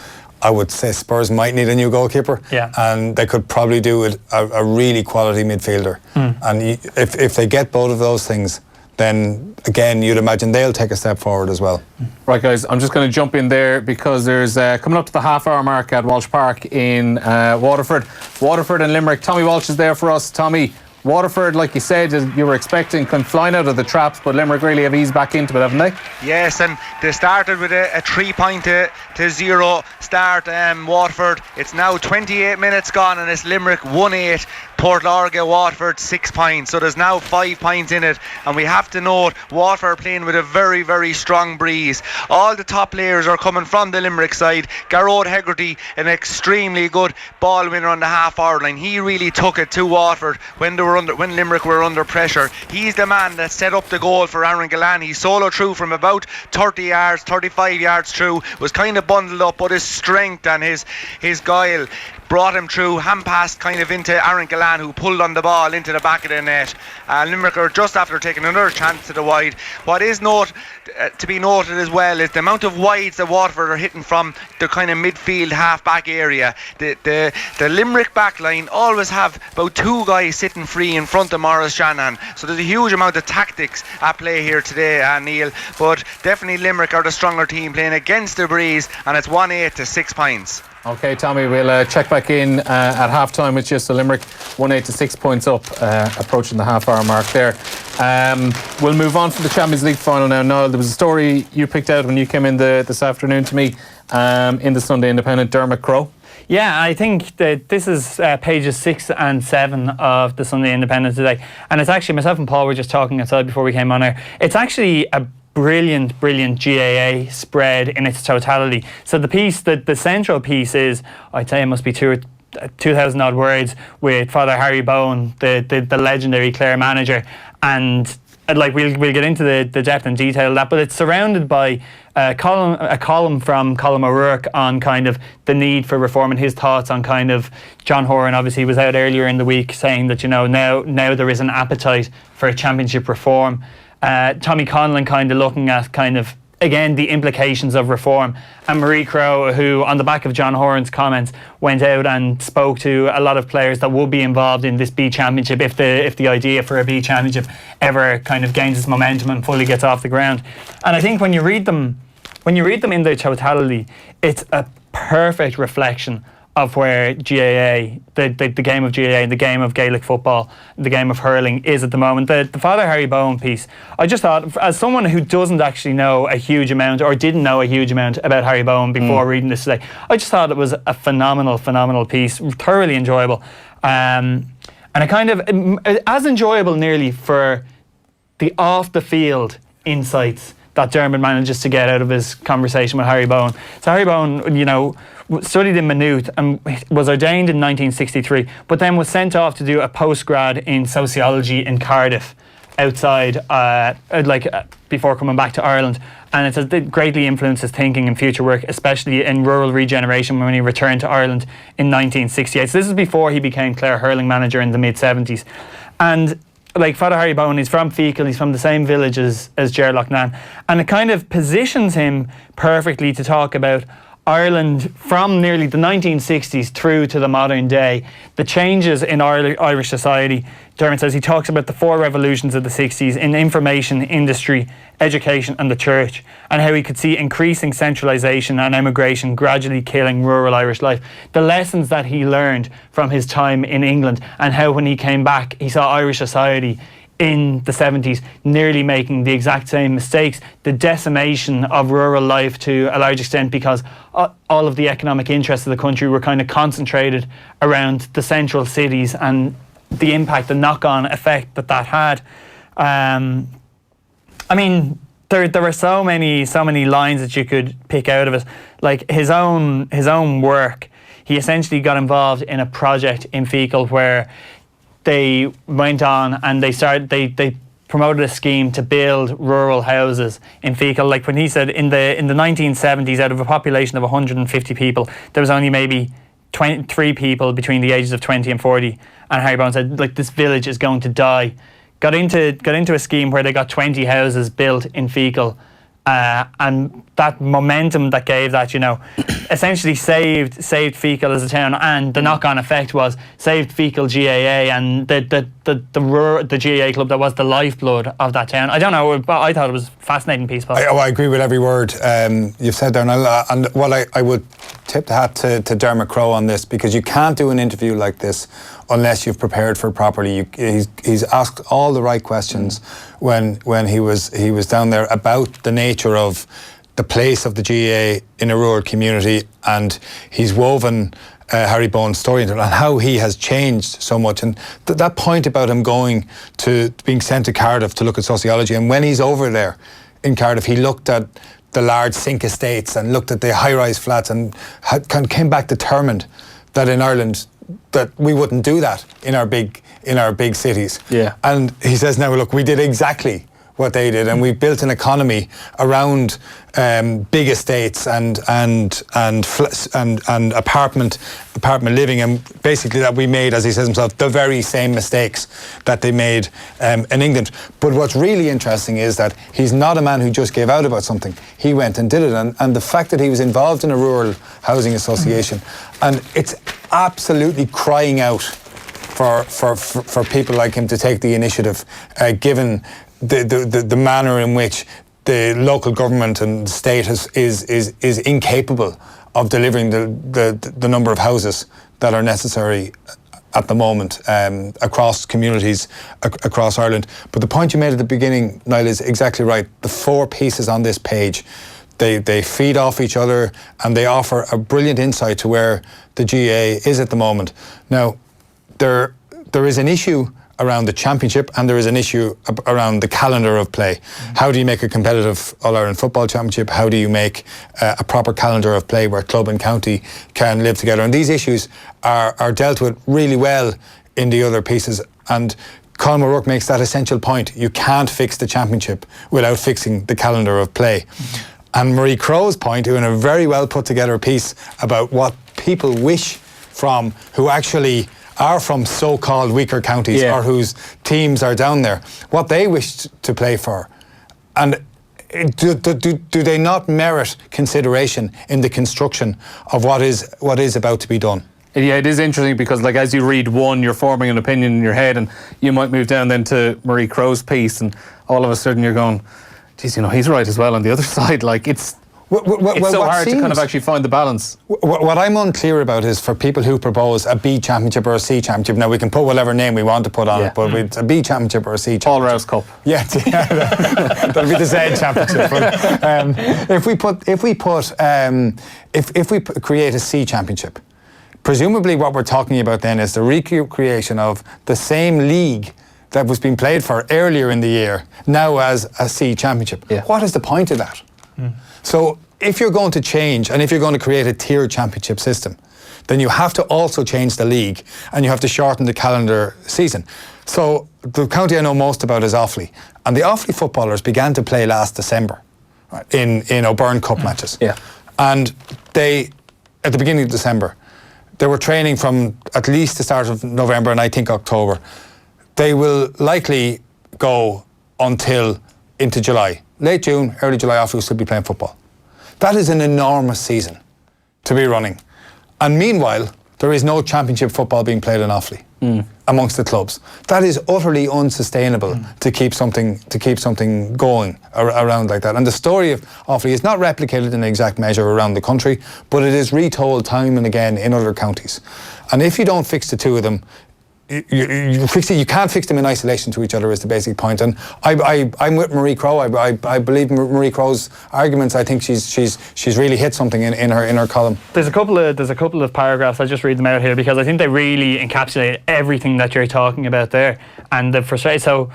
I would say Spurs might need a new goalkeeper, and they could probably do with a really quality midfielder. And if they get both of those things, then again you'd imagine they'll take a step forward as well.
Right, guys, I'm just going to jump in there because there's coming up to the half-hour mark at Walsh Park in Waterford and Limerick. Tommy Walsh is there for us. Tommy, Waterford, like you said, you were expecting, kind of flying out of the traps, but Limerick really have eased back into it, haven't they?
Yes, and they started with a 3-0 start. Waterford. It's now 28 minutes gone, and it's Limerick 1-8. Port Lorga, Waterford 6 points, so there's now 5 points in it, and we have to note Waterford playing with a very, very strong breeze. All the top players are coming from the Limerick side. Garrod Hegarty, an extremely good ball winner on the half-hour line. He really took it to Waterford when Limerick were under pressure. He's the man that set up the goal for Aaron Gillane. He solo through from about 30 yards, 35 yards through, was kind of bundled up, but his strength and his guile brought him through, hand passed kind of into Aaron Gillane, who pulled on the ball into the back of the net. Limerick are just after taking another chance to the wide. What is to be noted as well is the amount of wides that Waterford are hitting from the kind of midfield half-back area. The Limerick back line always have about 2 guys sitting free in front of Maurice Shanahan, so there's a huge amount of tactics at play here today, Neil, but definitely Limerick are the stronger team playing against the breeze, and it's 1-8 to 6 points.
Okay, Tommy, we'll check back in at half-time with you. So Limerick 1-8 to 6 points up, approaching the half-hour mark there. We'll move on to the Champions League final now. Niall, there was a story you picked out when you came in this afternoon to me in the Sunday Independent, Dermot Crowe.
Yeah, I think that this is pages 6 and 7 of the Sunday Independent today. And it's actually, myself and Paul were just talking outside before we came on air. It's actually a brilliant GAA spread in its totality. So the piece, the central piece is, I'd say it must be 2,000 odd words, with Father Harry Bowen, the legendary Clare manager, and like we'll get into the depth and detail of that, but it's surrounded by a column from Colm O'Rourke on kind of the need for reform and his thoughts on kind of John Horan. Obviously was out earlier in the week saying that, you know, now there is an appetite for a championship reform. Tommy Conlon kind of looking at kind of, again, the implications of reform. And Marie Crowe, who on the back of John Horan's comments went out and spoke to a lot of players that will be involved in this B Championship if the idea for a B Championship ever kind of gains its momentum and fully gets off the ground. And I think when you read them in their totality, it's a perfect reflection of where GAA, the game of GAA, the game of Gaelic football, the game of hurling is at the moment. The Father Harry Bowen piece, I just thought, as someone who doesn't actually know a huge amount or didn't know a huge amount about Harry Bowen before reading this today, I just thought it was a phenomenal piece, thoroughly enjoyable. And a kind of, as enjoyable nearly for the off-the-field insights that Dermot manages to get out of his conversation with Harry Bowen. So Harry Bowen, you know, studied in Maynooth and was ordained in 1963, but then was sent off to do a postgrad in sociology in Cardiff. outside, before coming back to Ireland. And it has greatly influenced his thinking and future work, especially in rural regeneration when he returned to Ireland in 1968. So this is before he became Clare hurling manager in the mid-70s. And like Father Harry Bowen, he's from Feakle, he's from the same village as Ger Loughnane. And it kind of positions him perfectly to talk about Ireland from nearly the 1960s through to the modern day, the changes in Irish society. Dermot says he talks about the 4 revolutions of the 60s in information, industry, education and the church, and how he could see increasing centralisation and emigration gradually killing rural Irish life. The lessons that he learned from his time in England, and how when he came back he saw Irish society in the 70s nearly making the exact same mistakes, the decimation of rural life to a large extent because all of the economic interests of the country were kind of concentrated around the central cities, and the impact, the knock-on effect that had. I mean, there were so many lines that you could pick out of it. Like his own work, he essentially got involved in a project in Feakle where they went on and they promoted a scheme to build rural houses in Feakle. Like when he said in the 1970s, out of a population of 150 people, there was only maybe 23 people between the ages of 20 and 40. And Harry Bowen said, like, this village is going to die. Got into a scheme where they got 20 houses built in Feakle. And that momentum that gave that, essentially saved Feakle as a town, and the knock-on effect was saved Feakle GAA and the GAA club that was the lifeblood of that town. I don't know, but I thought it was a fascinating piece.
I agree with every word you've said there, and I would tip the hat to Dermot Crowe on this, because you can't do an interview like this unless you've prepared for it properly. He's asked all the right questions when he was down there about the nature of the place of the GAA in a rural community, and he's woven Harry Bowen's story into it and how he has changed so much. And that point about him going to being sent to Cardiff to look at sociology, and when he's over there in Cardiff, he looked at the large sink estates and looked at the high-rise flats and came back determined that in Ireland that we wouldn't do that in our big cities. Yeah. And he says now, look, we did exactly what they did, and we built an economy around big estates and apartment living, and basically that we made, as he says himself, the very same mistakes that they made in England. But what's really interesting is that he's not a man who just gave out about something. He went and did it, and the fact that he was involved in a rural housing association, and it's absolutely crying out for people like him to take the initiative, given the manner in which the local government and state is incapable of delivering the number of houses that are necessary at the moment across communities across Ireland. But the point you made at the beginning, Niall, is exactly right. The 4 pieces on this page, they feed off each other, and they offer a brilliant insight to where the GAA is at the moment. Now, there is an issue around the championship, and there is an issue around the calendar of play. How do you make a competitive All-Ireland football championship? How do you make a proper calendar of play where club and county can live together? And these issues are dealt with really well in the other pieces. And Colm O'Rourke makes that essential point. You can't fix the championship without fixing the calendar of play. And Marie Crowe's point, in a very well put together piece about what people wish from, who actually are from so-called weaker counties, or whose teams are down there, what they wish to play for. And do they not merit consideration in the construction of what is about to be done?
Yeah, it is interesting because, like, as you read one, you're forming an opinion in your head, and you might move down then to Marie Crowe's piece, and all of a sudden you're going, geez, he's right as well on the other side. Like, it's so hard to kind of actually find the balance.
What I'm unclear about is for people who propose a B championship or a C championship. Now, we can put whatever name we want to put on it, but it's a B championship or a C championship.
All Rouse Cup.
Yeah, that'll be the Z championship. But, if we create a C championship, presumably what we're talking about then is the recreation of the same league that was being played for earlier in the year, now as a C championship. Yeah. What is the point of that? So if you're going to change, and if you're going to create a tiered championship system, then you have to also change the league and you have to shorten the calendar season. So the county I know most about is Offaly, and the Offaly footballers began to play last December, right, in O'Byrne Cup matches.
Yeah.
And they, at the beginning of December, they were training from at least the start of November and I think October. They will likely go until into July. Late June, early July, Offaly will still be playing football. That is an enormous season to be running. And meanwhile, there is no championship football being played in Offaly amongst the clubs. That is utterly unsustainable to keep something going around like that. And the story of Offaly is not replicated in exact measure around the country, but it is retold time and again in other counties. And if you don't fix the two of them, you can't fix them in isolation to each other is the basic point. And I'm with Marie Crowe. I believe Marie Crowe's arguments. I think she's really hit something in her column.
There's a couple of paragraphs. I'll just read them out here because I think they really encapsulate everything that you're talking about there and the frustration. So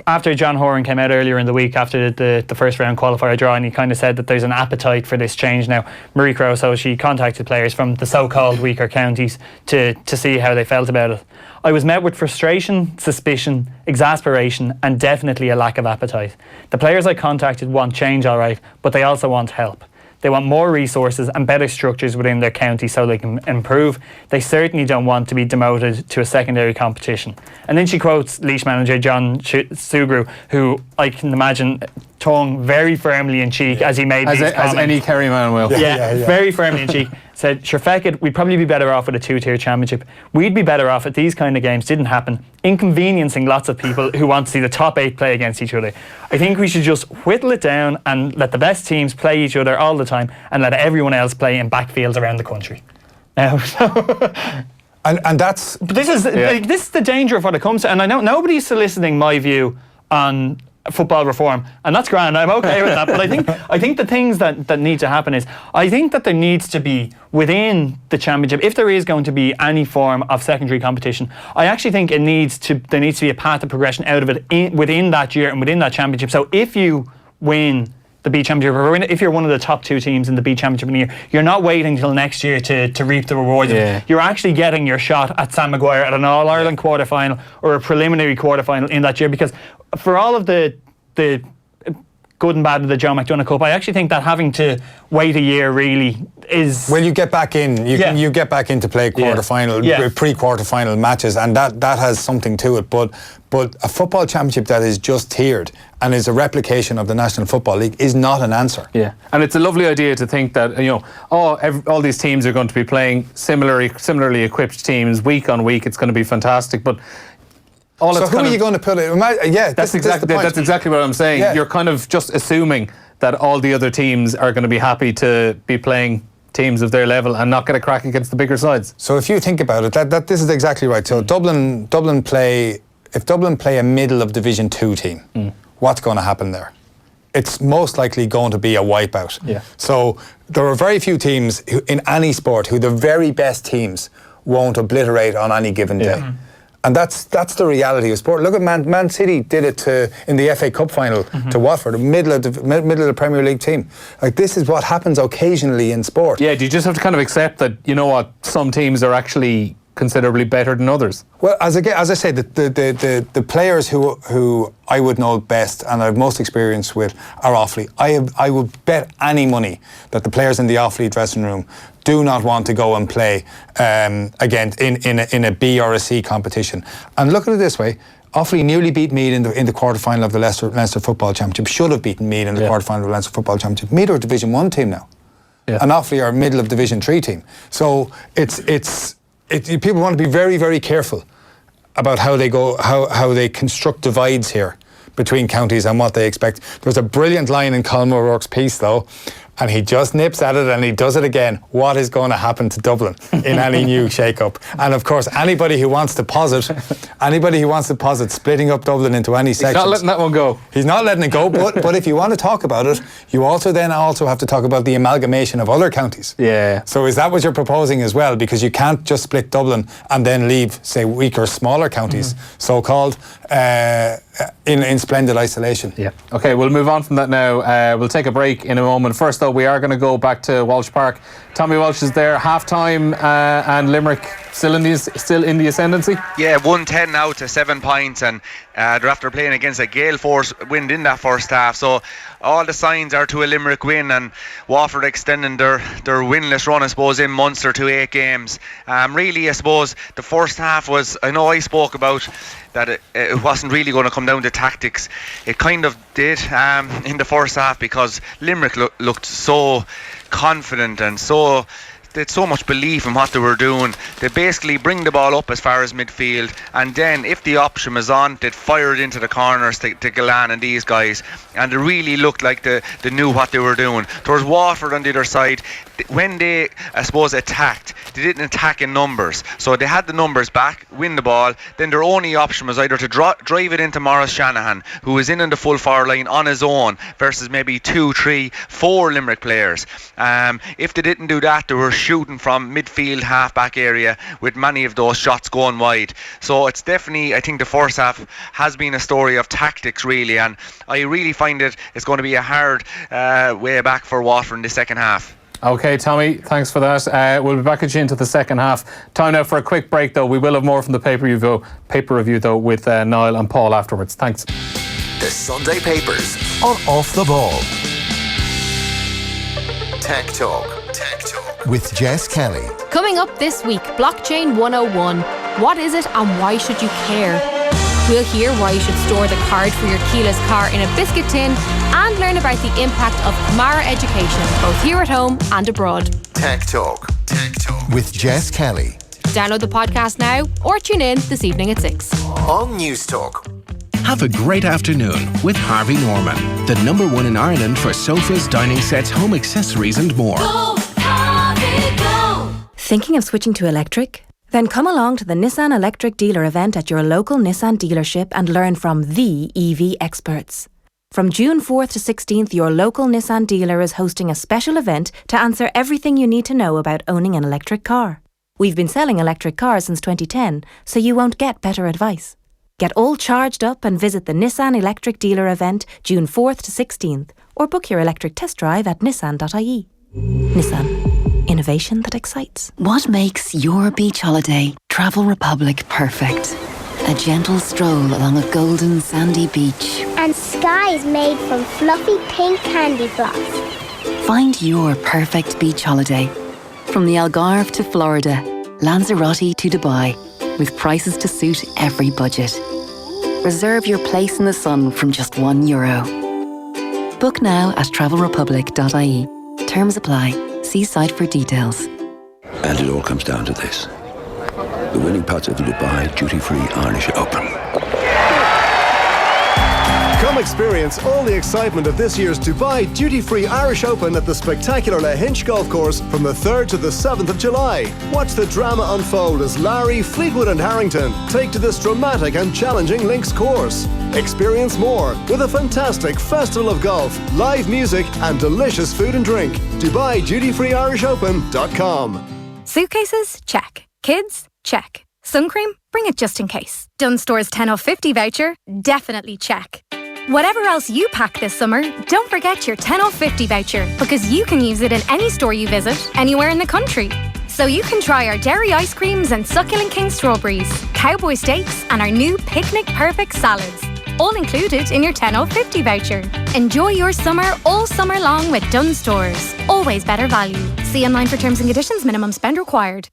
after John Horan came out earlier in the week after the first round qualifier draw, and he kind of said that there's an appetite for this change now. Marie Crowe, so she contacted players from the so-called weaker counties to see how they felt about it. I was met with frustration, suspicion, exasperation, and definitely a lack of appetite. The players I contacted want change, all right, but they also want help. They want more resources and better structures within their county so they can improve. They certainly don't want to be demoted to a secondary competition. And then she quotes Laois manager John Sugrue, who I can imagine tongue very firmly in cheek as he made these comments.
As any Kerry man will.
Yeah, very firmly in cheek. Said, sure, feck it, we'd probably be better off with a two-tier championship. We'd be better off if these kind of games didn't happen, inconveniencing lots of people who want to see the top 8 play against each other. I think we should just whittle it down and let the best teams play each other all the time and let everyone else play in backfields around the country.
And that's...
But this is the danger of what it comes to. And I know nobody's soliciting my view on football reform, and that's grand. I'm okay with that. But I think the things that need to happen is, I think that there needs to be within the championship, if there is going to be any form of secondary competition, I actually think there needs to be a path of progression out of it within that year and within that championship. So if you win the B Championship, or if you're one of the top 2 teams in the B Championship in the year, you're not waiting until next year to reap the rewards. Yeah. You're actually getting your shot at Sam Maguire at an All-Ireland quarter-final or a preliminary quarter-final in that year, because for all of the good and bad of the Joe McDonagh Cup, I actually think that having to wait a year really is...
Well, you get back in, you get back into play quarter-final, pre-quarter-final matches, and that has something to it, but a football championship that is just tiered and is a replication of the National Football League is not an answer.
Yeah, and it's a lovely idea to think that, all these teams are going to be playing similarly equipped teams week on week. It's going to be fantastic, but...
So who are you going to put in?
That's exactly what I'm saying. Yeah. You're kind of just assuming that all the other teams are going to be happy to be playing teams of their level and not get a crack against the bigger sides.
So if you think about it, this is exactly right. So Dublin play a middle of Division 2 team, what's going to happen there? It's most likely going to be a wipeout.
Yeah.
So there are very few teams in any sport who the very best teams won't obliterate on any given day. And that's the reality of sport. Look at Man City did it in the FA Cup final to Waterford, middle of the Premier League team. Like, this is what happens occasionally in sport.
Yeah, do you just have to kind of accept that, some teams are actually considerably better than others?
Well, as I say, the players who I would know best and I have most experience with are Offaly. I would bet any money that the players in the Offaly dressing room do not want to go and play again in a B or a C competition. And look at it this way: Offaly nearly beat Meath in the quarter-final of the Leinster Football Championship. Should have beaten Meath in the quarter-final of the Leinster Football Championship. Meath are a Division 1 team now, and Offaly are a middle of Division 3 team. So people want to be very, very careful about how they construct divides here between counties and what they expect. There's a brilliant line in Colm O'Rourke's piece, though, and he just nips at it and he does it again. What is going to happen to Dublin in any new shake-up? And of course, anybody who wants to posit splitting up Dublin into any sections.
He's not letting that one go.
He's not letting it go, but if you want to talk about it, you also have to talk about the amalgamation of other counties.
Yeah.
So is that what you're proposing as well? Because you can't just split Dublin and then leave, say, weaker, smaller counties, so-called, in splendid isolation.
Yeah. Okay, we'll move on from that now. We'll take a break in a moment. First, though, though, we are going to go back to Walsh Park. Tommy Walsh is there, half-time, and Limerick still in the ascendancy?
Yeah, 110 now to 7 points, and they're after playing against a gale force wind in that first half, so all the signs are to a Limerick win, and Waterford extending their winless run, I suppose, in Munster to 8 games. Really, I suppose the first half was, I know I spoke about that it wasn't really going to come down to tactics. It kind of did in the first half, because Limerick looked so confident and they had so much belief in what they were doing. They basically bring the ball up as far as midfield, and then if the option was on, they'd fire it into the corners to Galan and these guys, and it really looked like they knew what they were doing. There was Waterford on the other side. When they, I suppose, attacked, they didn't attack in numbers, so they had the numbers back, win the ball, then their only option was either to drive it into Maurice Shanahan, who was in the full forward line on his own, versus maybe 2, 3, 4 Limerick players. If they didn't do that, they were shooting from midfield, half-back area, with many of those shots going wide. So it's definitely, I think the first half has been a story of tactics, really, and I really find it's going to be a hard way back for Waterford in the second half.
Okay, Tommy, thanks for that. We'll be back at you into the second half. Time now for a quick break, though. We will have more from the pay-per-view, though, with Niall and Paul afterwards. Thanks.
The Sunday Papers on Off the Ball. Tech Talk with Jess Kelly.
Coming up this week, Blockchain 101. What is it and why should you care? We'll hear why you should store the card for your keyless car in a biscuit tin, and learn about the impact of Kamara education, both here at home and abroad.
Tech Talk with Jess Kelly.
Download the podcast now or tune in this evening at 6.
On News Talk.
Have a great afternoon with Harvey Norman, the #1 in Ireland for sofas, dining sets, home accessories and more.
Go, Harvey, go!
Thinking of switching to electric? Then come along to the Nissan Electric Dealer event at your local Nissan dealership and learn from the EV experts. From June 4th to 16th, your local Nissan dealer is hosting a special event to answer everything you need to know about owning an electric car. We've been selling electric cars since 2010, so you won't get better advice. Get all charged up and visit the Nissan Electric Dealer event June 4th to 16th, or book your electric test drive at nissan.ie. Nissan. Innovation that excites.
What makes your beach holiday Travel Republic perfect? A gentle stroll along a golden sandy beach.
And skies made from fluffy pink candy floss.
Find your perfect beach holiday. From the Algarve to Florida, Lanzarote to Dubai, with prices to suit every budget. Reserve your place in the sun from just €1. Book now at travelrepublic.ie. Terms apply. See site for details.
And it all comes down to this. The winning pots of the Dubai Duty-Free Irish Open.
Come experience all the excitement of this year's Dubai Duty-Free Irish Open at the spectacular Lahinch Golf Course from the 3rd to the 7th of July. Watch the drama unfold as Larry, Fleetwood and Harrington take to this dramatic and challenging links course. Experience more with a fantastic festival of golf, live music and delicious food and drink. DubaiDutyFreeIrishOpen.com.
Suitcases? Check. Kids? Check. Sun cream? Bring it just in case. Dunstore's 10 off 50 voucher? Definitely check. Whatever else you pack this summer, don't forget your 10 off 50 voucher, because you can use it in any store you visit, anywhere in the country. So you can try our dairy ice creams and succulent king strawberries, cowboy steaks and our new picnic perfect salads. All included in your 10 off 50 voucher. Enjoy your summer all summer long with Dunnes Stores. Always better value. See online for terms and conditions. Minimum spend required.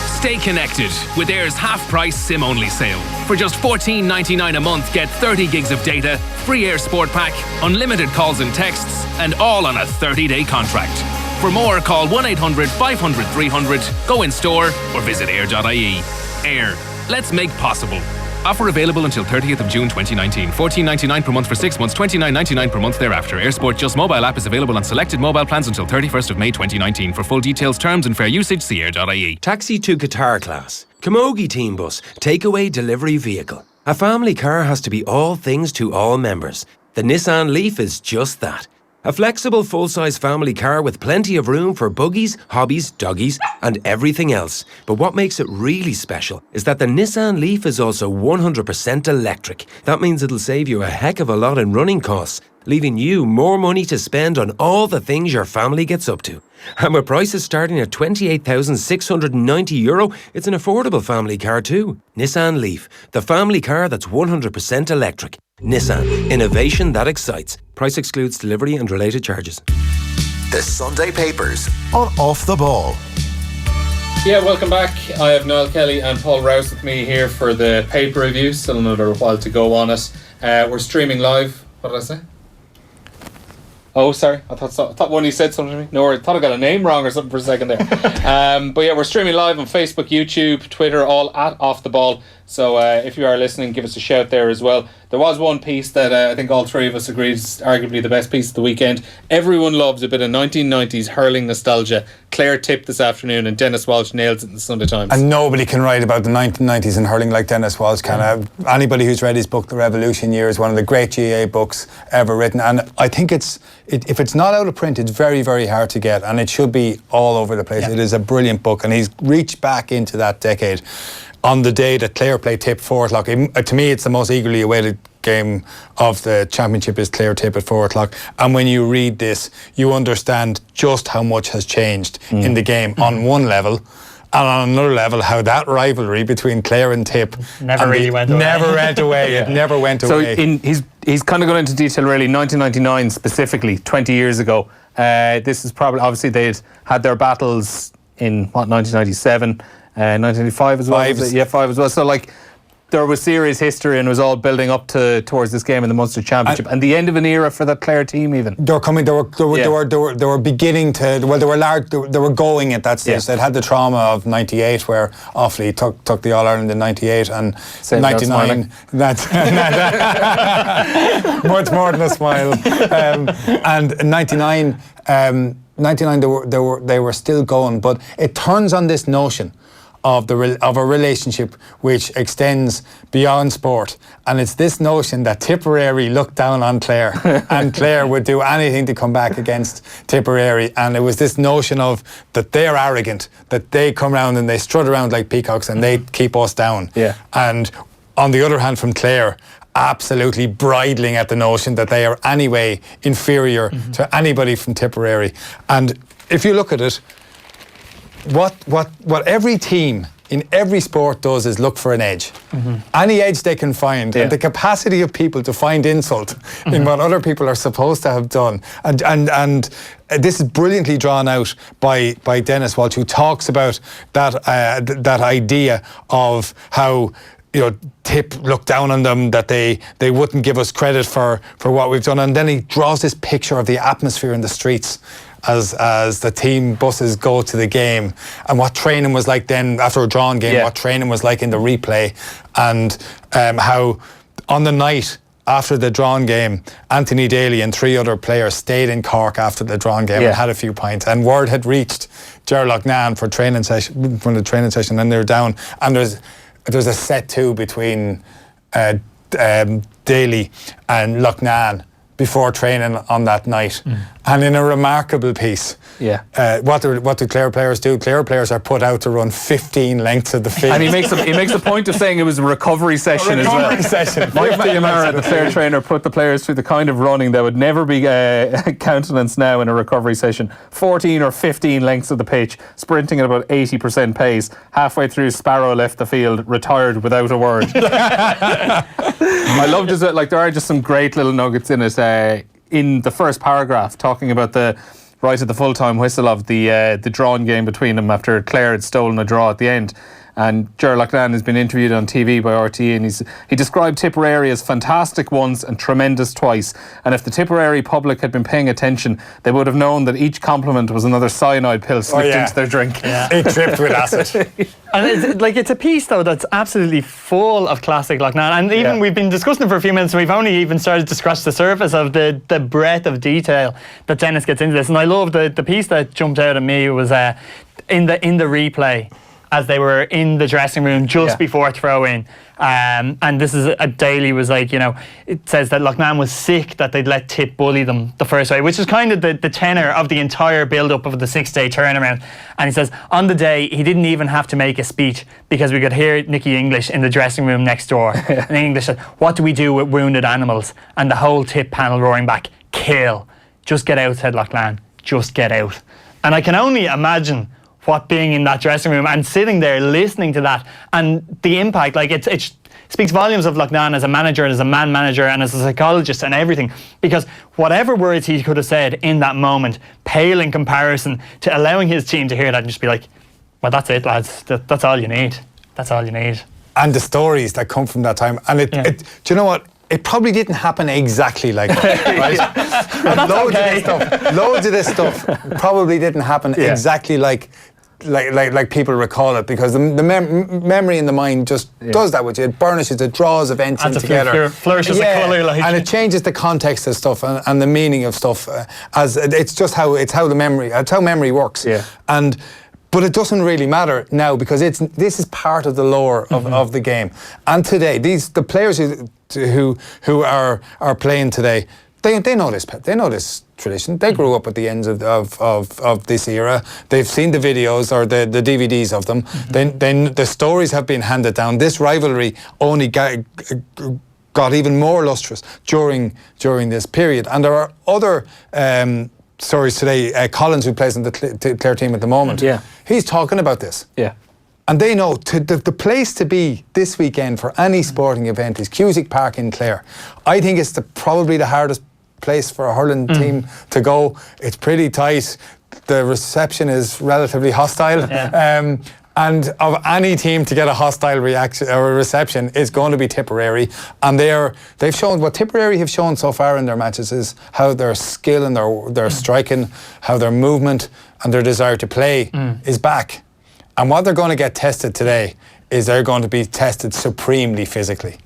Stay connected with Air's half-price SIM-only sale. For just $14.99 a month, get 30 gigs of data, free Air Sport Pack, unlimited calls and texts, and all on a 30-day contract. For more, call 1-800-500-300, go in store, or visit air.ie. Air. Let's make possible. Offer available until 30th of June 2019. $14.99 per month for 6 months, $29.99 per month thereafter. Air Sport Just mobile app is available on selected mobile plans until 31st of May 2019. For full details, terms and fair usage, see air.ie.
Taxi to Qatar class. Camogie team bus. Takeaway delivery vehicle. A family car has to be all things to all members. The Nissan Leaf is just that. A flexible full-size family car with plenty of room for buggies, hobbies, doggies and everything else. But what makes it really special is that the Nissan Leaf is also 100% electric. That means it'll save you a heck of a lot in running costs, leaving you more money to spend on all the things your family gets up to. And with prices starting at €28,690, it's an affordable family car too. Nissan Leaf, the family car that's 100% electric. Nissan, innovation that excites. Price excludes delivery and related charges.
The Sunday Papers on Off the Ball.
Yeah, welcome back. I have Niall Kelly and Paul Rouse with me here for the paper review. Still another while to go on it. We're streaming live. What did I say? Oh, sorry. I thought one of you said something to me. No, I thought I got a name wrong or something for a second there. But yeah, we're streaming live on Facebook, YouTube, Twitter, all at Off the Ball. So if you are listening, give us a shout there as well. There was one piece that I think all three of us agreed is arguably the best piece of the weekend. Everyone loves a bit of 1990s hurling nostalgia. Claire tipped this afternoon and Dennis Walsh nails it in the Sunday Times.
And nobody can write about the 1990s in hurling like Dennis Walsh can. Anybody who's read his book, The Revolution Year, is one of the great GAA books ever written. And I think if it's not out of print, it's very, very hard to get. And it should be all over the place. Yeah. It is a brilliant book. And he's reached back into that decade. On the day that Clare play Tip 4 o'clock, to me it's the most eagerly awaited game of the championship is Clare Tip at 4 o'clock. And when you read this, you understand just how much has changed in the game on one level. And on another level, how that rivalry between Clare and Tip
never went away.
It never went away.
So he's kind of gone into detail really. 1999 specifically, 20 years ago. This is probably, obviously they'd had their battles in 1997. 1995 as well. 5 as well. So like there was serious history and it was all building up towards this game in the Munster Championship and the end of an era for that Clare team even.
They were beginning to, well, they were going at that stage. Yeah. They'd had the trauma of 98 where Offaly took the All-Ireland in 98 and 99. That's much more than a smile. And 99 they were still going, but it turns on this notion of a relationship which extends beyond sport, and it's this notion that Tipperary looked down on Clare and Clare would do anything to come back against Tipperary, and it was this notion of that they're arrogant, that they come around and they strut around like peacocks and they keep us down.
Yeah.
And on the other hand, from Clare, absolutely bridling at the notion that they are anyway inferior to anybody from Tipperary. And if you look at it, what every team in every sport does is look for an edge. Any edge they can find, and the capacity of people to find insult in what other people are supposed to have done. And this is brilliantly drawn out by Dennis Walsh, who talks about that idea of how, you know, Tip looked down on them, that they wouldn't give us credit for what we've done. And then he draws this picture of the atmosphere in the streets as the team buses go to the game, and what training was like then after a drawn game, what training was like in the replay, and how on the night after the drawn game, Anthony Daly and 3 other players stayed in Cork after the drawn game and had a few pints, and word had reached Ger Loughnane for the training session, and they were down, and there's a set 2 between Daly and Loughnane before training on that night. And in a remarkable piece, what do Clare players do? Clare players are put out to run 15 lengths of the field.
And he makes a point of saying it was a recovery session as well. Mike Diamara, the Clare trainer, put the players through the kind of running that would never be countenanced now in a recovery session. 14 or 15 lengths of the pitch, sprinting at about 80% pace. Halfway through, Sparrow left the field, retired without a word. I loved it. Like, there are just some great little nuggets in it. In the first paragraph, talking about the right at the full-time whistle of the drawn game between them after Clare had stolen a draw at the end. And Ger Loughnane has been interviewed on TV by RTE, and he described Tipperary as fantastic once and tremendous twice. And if the Tipperary public had been paying attention, they would have known that each compliment was another cyanide pill slipped into their drink.
It dripped with acid.
And it's a piece though that's absolutely full of classic Loughnane, and even we've been discussing it for a few minutes, and we've only even started to scratch the surface of the breadth of detail that Dennis gets into this. And I love the piece that jumped out at me was in the replay. as they were in the dressing room just before throw-in. And this is a Daily was like, it says that Loughnane was sick that they'd let Tip bully them the first way, which is kind of the tenor of the entire build-up of the 6-day turnaround. And he says, on the day, he didn't even have to make a speech because we could hear Nicky English in the dressing room next door. And English said, what do we do with wounded animals? And the whole Tip panel roaring back, kill. Just get out, said Loughnane. Just get out. And I can only imagine what being in that dressing room and sitting there listening to that and the impact, like it speaks volumes of Loughnane as a manager and as a man manager and as a psychologist and everything, because whatever words he could have said in that moment pale in comparison to allowing his team to hear that and just be like, well, that's it, lads, that's all you need. That's all you need.
And the stories that come from that time, and do you know what? It probably didn't happen exactly like that, right? And loads of this stuff probably didn't happen exactly like people recall it, because the memory in the mind just does that with you. It burnishes, it draws events in together.
Flourishes a colour,
and it changes the context of stuff and the meaning of stuff. As it's just how memory works. Yeah. But it doesn't really matter now, because this is part of the lore of the game. And today, the players who are playing today, they know this. They know this tradition. They grew up at the ends of this era. They've seen the videos or the DVDs of them. The stories have been handed down. This rivalry only got even more lustrous during this period. And there are other stories today. Collins, who plays in the Clare team at the moment, he's talking about this. Yeah. And they know the place to be this weekend for any sporting event is Cusack Park in Clare. I think it's probably the hardest place for a hurling team to go. It's pretty tight. The reception is relatively hostile. Yeah. And of any team to get a hostile reaction or reception is going to be Tipperary. And they've shown, what Tipperary have shown so far in their matches is how their skill and their striking, how their movement and their desire to play is back. And what they're going to get tested today is they're going to be tested supremely physically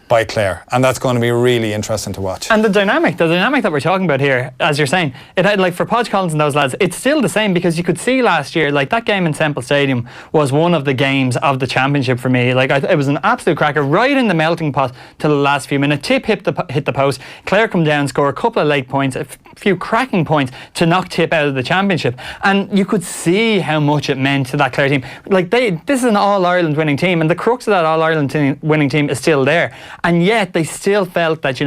by Clare. And that's going to be really interesting to watch.
And the dynamic that we're talking about here, as you're saying, it had, like, for Podge Collins and those lads, it's still the same, because you could see last year, like, that game in Semple Stadium was one of the games of the championship for me. Like, it was an absolute cracker, right in the melting pot till the last few minutes. Tip hit the post. Clare come down, score a couple of late points, a few cracking points to knock Tip out of the championship. And you could see how much it meant to that Clare team. Like, this is an All-Ireland winning team, and the crux of that All-Ireland winning team is still there. And yet they still felt that,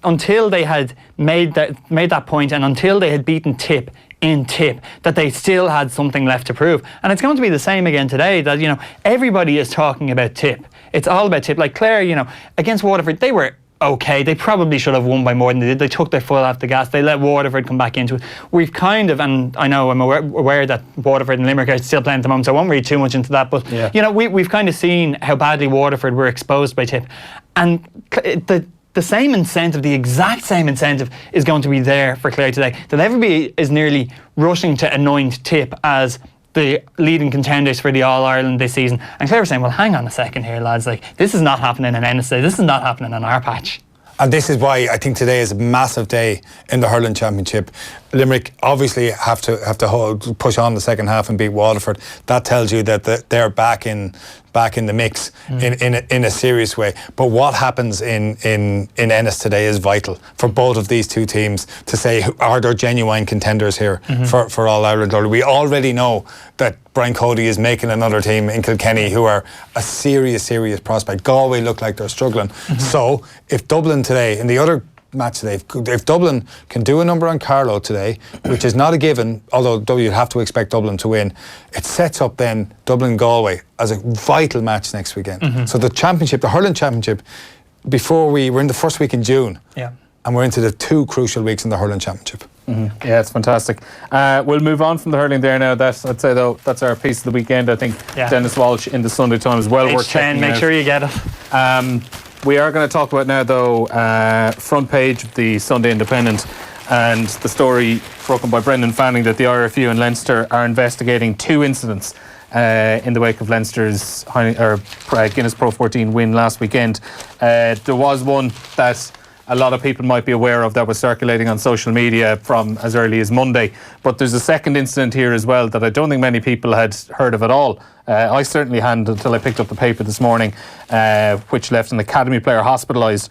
until they had made that point and until they had beaten Tip in Tip, that they still had something left to prove. And it's going to be the same again today, that, everybody is talking about Tip. It's all about Tip. Like Clare, against Waterford, they were okay. They probably should have won by more than they did. They took their foot off the gas. They let Waterford come back into it. We've kind of, and I know I'm aware that Waterford and Limerick are still playing at the moment, so I won't read too much into that, but we've kind of seen how badly Waterford were exposed by Tip. And the same incentive, the exact same incentive, is going to be there for Clare today. That everybody is nearly rushing to anoint Tip as the leading contenders for the All-Ireland this season. And Clare was saying, well, hang on a second here, lads. Like, this is not happening in Ennis. This is not happening in our patch.
And this is why I think today is a massive day in the Hurling Championship. Limerick obviously have to push on the second half and beat Waterford. That tells you that they're back in the mix in a serious way. But what happens in Ennis today is vital for both of these two teams to say, are there genuine contenders here for All Ireland? We already know that Brian Cody is making another team in Kilkenny who are a serious prospect. Galway look like they're struggling. So if Dublin today, in the other match today, if Dublin can do a number on Carlow today, which is not a given, although you'd have to expect Dublin to win, it sets up then Dublin-Galway as a vital match next weekend. So the championship, the Hurling Championship, we're in the first week in June, and we're into the two crucial weeks in the Hurling Championship.
Yeah, it's fantastic. We'll move on from the hurling there now. I'd say, though, that's our piece of the weekend. I think Dennis Walsh in the Sunday Times, well worth checking out.
Make sure you get it.
We are going to talk about now, though, front page of the Sunday Independent, and the story broken by Brendan Fanning that the RFU and Leinster are investigating two incidents in the wake of Leinster's Guinness Pro 14 win last weekend. There was one that a lot of people might be aware of that was circulating on social media from as early as Monday. But there's a second incident here as well that I don't think many people had heard of at all. I certainly hadn't until I picked up the paper this morning, which left an academy player hospitalised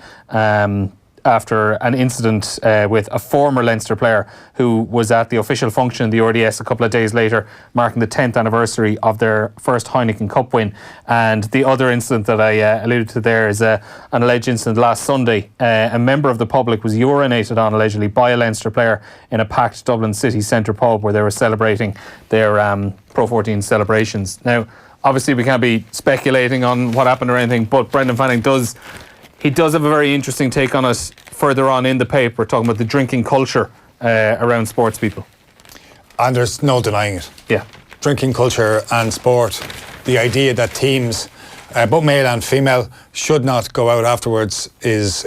after an incident with a former Leinster player who was at the official function in the RDS a couple of days later, marking the 10th anniversary of their first Heineken Cup win. And the other incident that I alluded to there is an alleged incident last Sunday. A member of the public was urinated on allegedly by a Leinster player in a packed Dublin city centre pub where they were celebrating their Pro 14 celebrations. Now, obviously we can't be speculating on what happened or anything, but Brendan Fanning does have a very interesting take on us further on in the paper, talking about the drinking culture around sports people.
And there's no denying it.
Yeah.
Drinking culture and sport, the idea that teams, both male and female, should not go out afterwards it's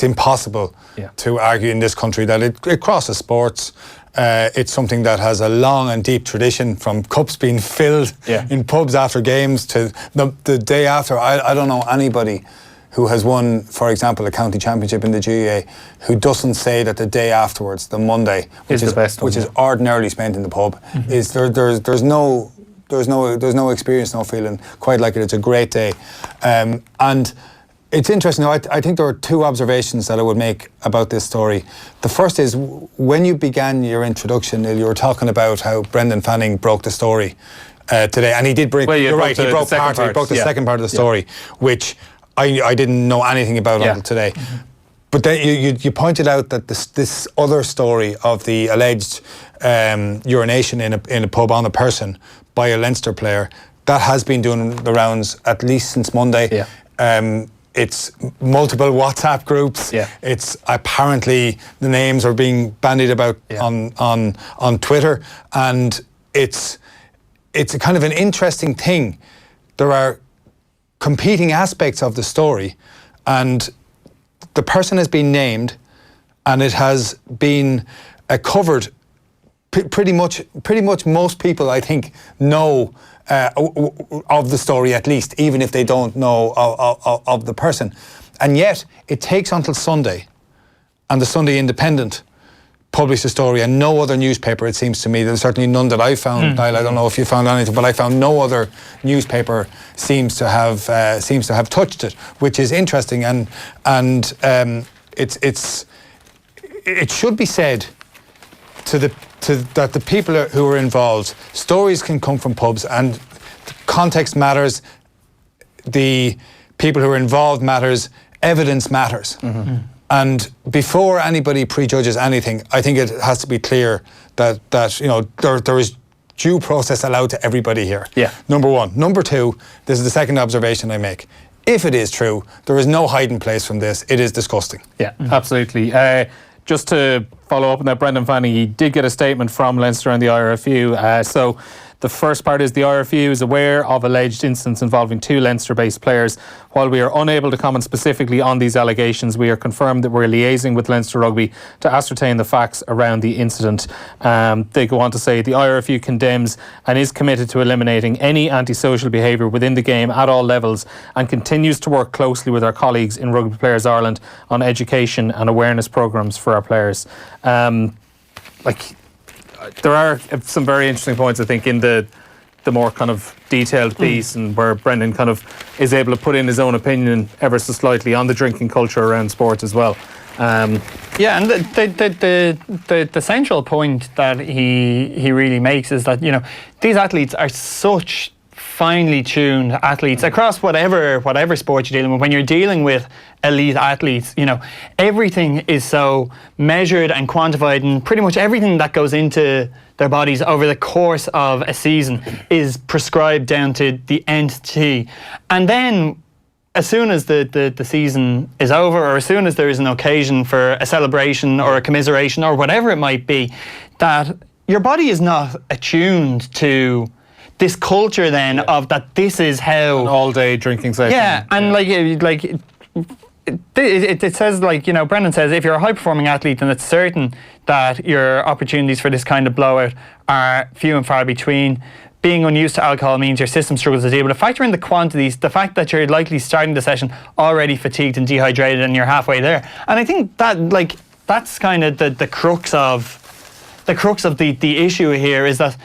impossible to argue in this country that it crosses sports. It's something that has a long and deep tradition, from cups being filled in pubs after games to the day after. I don't know anybody who has won, for example, a county championship in the GAA, who doesn't say that the day afterwards, the Monday, which is ordinarily spent in the pub, is there's no experience, no feeling quite like it. It's a great day, and it's interesting. I think there are two observations that I would make about this story. The first is, when you began your introduction, Neil, you were talking about how Brendan Fanning broke the story today, and he did break. Well, you're right. He broke the second part of the story, which I didn't know anything about until today. But then you pointed out that this other story of the alleged urination in a pub on a person by a Leinster player, that has been doing the rounds at least since Monday. It's multiple WhatsApp groups. It's apparently the names are being bandied about on Twitter, and it's a kind of an interesting thing. There are competing aspects of the story, and the person has been named, and it has been covered. Pretty much most people, I think, know of the story, at least, even if they don't know of the person. And yet it takes until Sunday, and the Sunday Independent published a story, and no other newspaper, it seems to me, there's certainly none that I found. Niall, I don't know if you found anything, but I found no other newspaper seems to have touched it, which is interesting. And it should be said that the people who are involved, stories can come from pubs, and context matters, the people who are involved matters, evidence matters. And before anybody prejudges anything, I think it has to be clear that there is due process allowed to everybody here. Number one. Number two, this is the second observation I make. If it is true, there is no hiding place from this. It is disgusting.
Absolutely. Just to follow up on that, Brendan Fanning, he did get a statement from Leinster and the IRFU. So the first part is, the IRFU is aware of alleged incidents involving two Leinster-based players. While we are unable to comment specifically on these allegations, we are confirmed that we're liaising with Leinster Rugby to ascertain the facts around the incident. They go on to say, the IRFU condemns and is committed to eliminating any antisocial behaviour within the game at all levels, and continues to work closely with our colleagues in Rugby Players Ireland on education and awareness programmes for our players. There are some very interesting points, I think, in the more kind of detailed piece, and where Brendan kind of is able to put in his own opinion ever so slightly on the drinking culture around sport as well.
And the central point that he really makes is that, these athletes are such finely tuned athletes across whatever sport you're dealing with. When you're dealing with elite athletes, everything is so measured and quantified, and pretty much everything that goes into their bodies over the course of a season is prescribed down to the nth T. And then as soon as the season is over, or as soon as there is an occasion for a celebration or a commiseration or whatever it might be, that your body is not attuned to this culture then of that this is how...
An all-day drinking session.
It says, Brendan says, if you're a high-performing athlete, then it's certain that your opportunities for this kind of blowout are few and far between. being unused to alcohol means your system struggles to deal with it. Factor in the quantities, the fact that you're likely starting the session already fatigued and dehydrated and you're halfway there. And I think that, like, that's kind of the crux of the issue here, is that,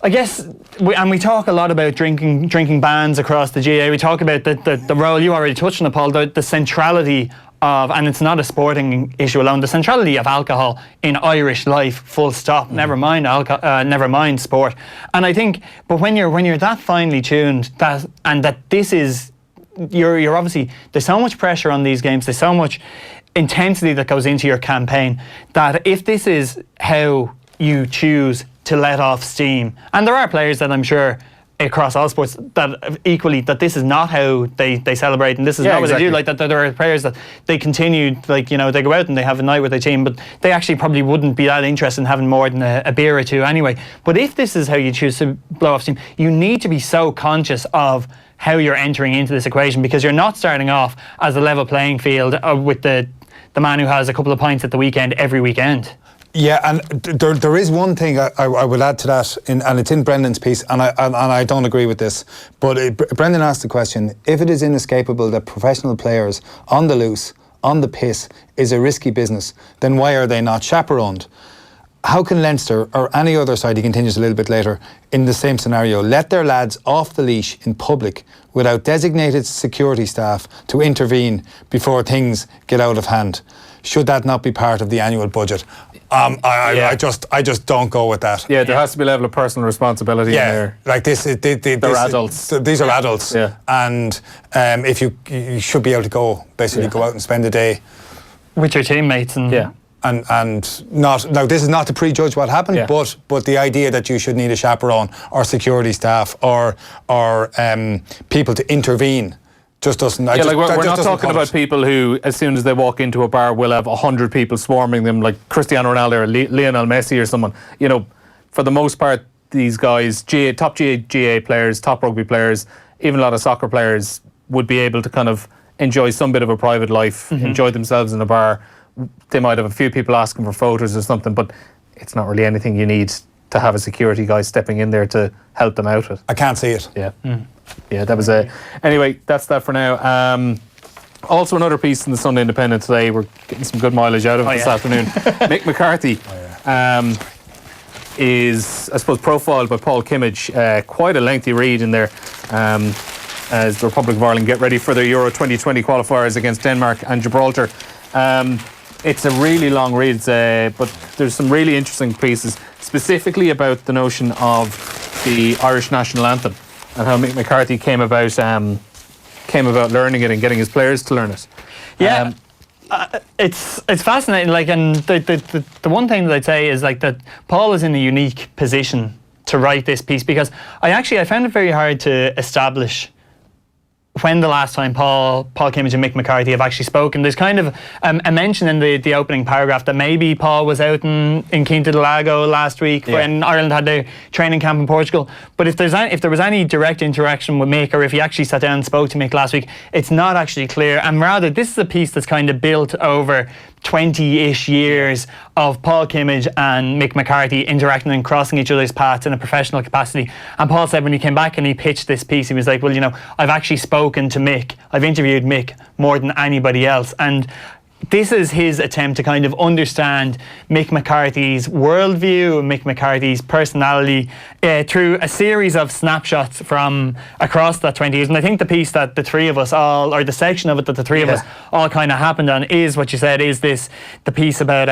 I guess, we talk a lot about drinking bans across the GAA. We talk about the role, you already touched on it, Paul, the centrality of, and it's not a sporting issue alone, the centrality of alcohol in Irish life, full stop. Never mind sport. And I think, but when you're that finely tuned, that this is, you're obviously, there's so much pressure on these games, there's so much intensity that goes into your campaign, that if this is how you choose to let off steam, and there are players that I'm sure across all sports that equally, that this is not how they celebrate, and this is not what they do, like that there are players that they continue, like, you know, they go out and they have a night with their team, but they actually probably wouldn't be that interested in having more than a beer or two anyway. But if this is how you choose to blow off steam, you need to be so conscious of how you're entering into this equation, because you're not starting off as a level playing field with the man who has a couple of pints at the weekend every weekend.
Yeah, and there is one thing I would add to that, and it's in Brendan's piece, and I don't agree with this, but Brendan asked the question, if it is inescapable that professional players on the loose, on the piss, is a risky business, then why are they not chaperoned? How can Leinster, or any other side, he continues a little bit later, in the same scenario, let their lads off the leash in public without designated security staff to intervene before things get out of hand? Should that not be part of the annual budget? I just don't go with that.
Yeah, there has to be a level of personal responsibility in there.
Like this,
they're adults.
These are adults, and if you should be able to go out and spend a day
with your teammates, and
not, now this is not to prejudge what happened, but the idea that you should need a chaperone or security staff or people to intervene just doesn't.
We're not talking about people who, as soon as they walk into a bar, will have 100 people swarming them, like Cristiano Ronaldo or Lionel Messi or someone. You know, for the most part, these guys, top GAA players, top rugby players, even a lot of soccer players, would be able to kind of enjoy some bit of a private life, enjoy themselves in a bar. They might have a few people asking for photos or something, but it's not really anything you need to have a security guy stepping in there to help them out with.
I can't see it.
Yeah, that was it. Anyway, that's that for now. Also, another piece in the Sunday Independent today. We're getting some good mileage out of it this afternoon. Mick McCarthy is, I suppose, profiled by Paul Kimmage. Quite a lengthy read in there as the Republic of Ireland get ready for their Euro 2020 qualifiers against Denmark and Gibraltar. It's a really long read, but there's some really interesting pieces, specifically about the notion of the Irish national anthem and how Mick McCarthy came about learning it and getting his players to learn it.
It's fascinating. Like, and the one thing that I'd say is like that Paul is in a unique position to write this piece, because I found it very hard to establish when the last time Paul Kimmage and Mick McCarthy have actually spoken. There's kind of a mention in the opening paragraph that maybe Paul was out in Quinta do Lago last week when Ireland had their training camp in Portugal. But if there was any direct interaction with Mick, or if he actually sat down and spoke to Mick last week, it's not actually clear. And rather, this is a piece that's kind of built over 20-ish years of Paul Kimmage and Mick McCarthy interacting and crossing each other's paths in a professional capacity. And Paul said when he came back and he pitched this piece, he was like, well, you know, I've actually spoken to Mick, I've interviewed Mick more than anybody else. And this is his attempt to kind of understand Mick McCarthy's worldview, Mick McCarthy's personality through a series of snapshots from across that 20 years. And I think the piece that the three of us all, or the section of it that the three of us all kind of happened on, is what you said, is the piece about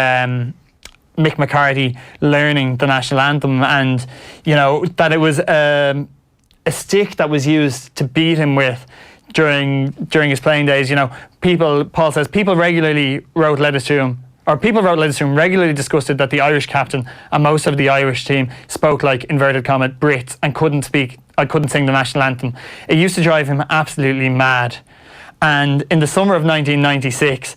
Mick McCarthy learning the national anthem, and, you know, that it was a stick that was used to beat him with during his playing days. You know, Paul says, people regularly wrote letters to him, regularly disgusted that the Irish captain and most of the Irish team spoke like, inverted comma, Brits, and couldn't sing the national anthem. It used to drive him absolutely mad. And in the summer of 1996,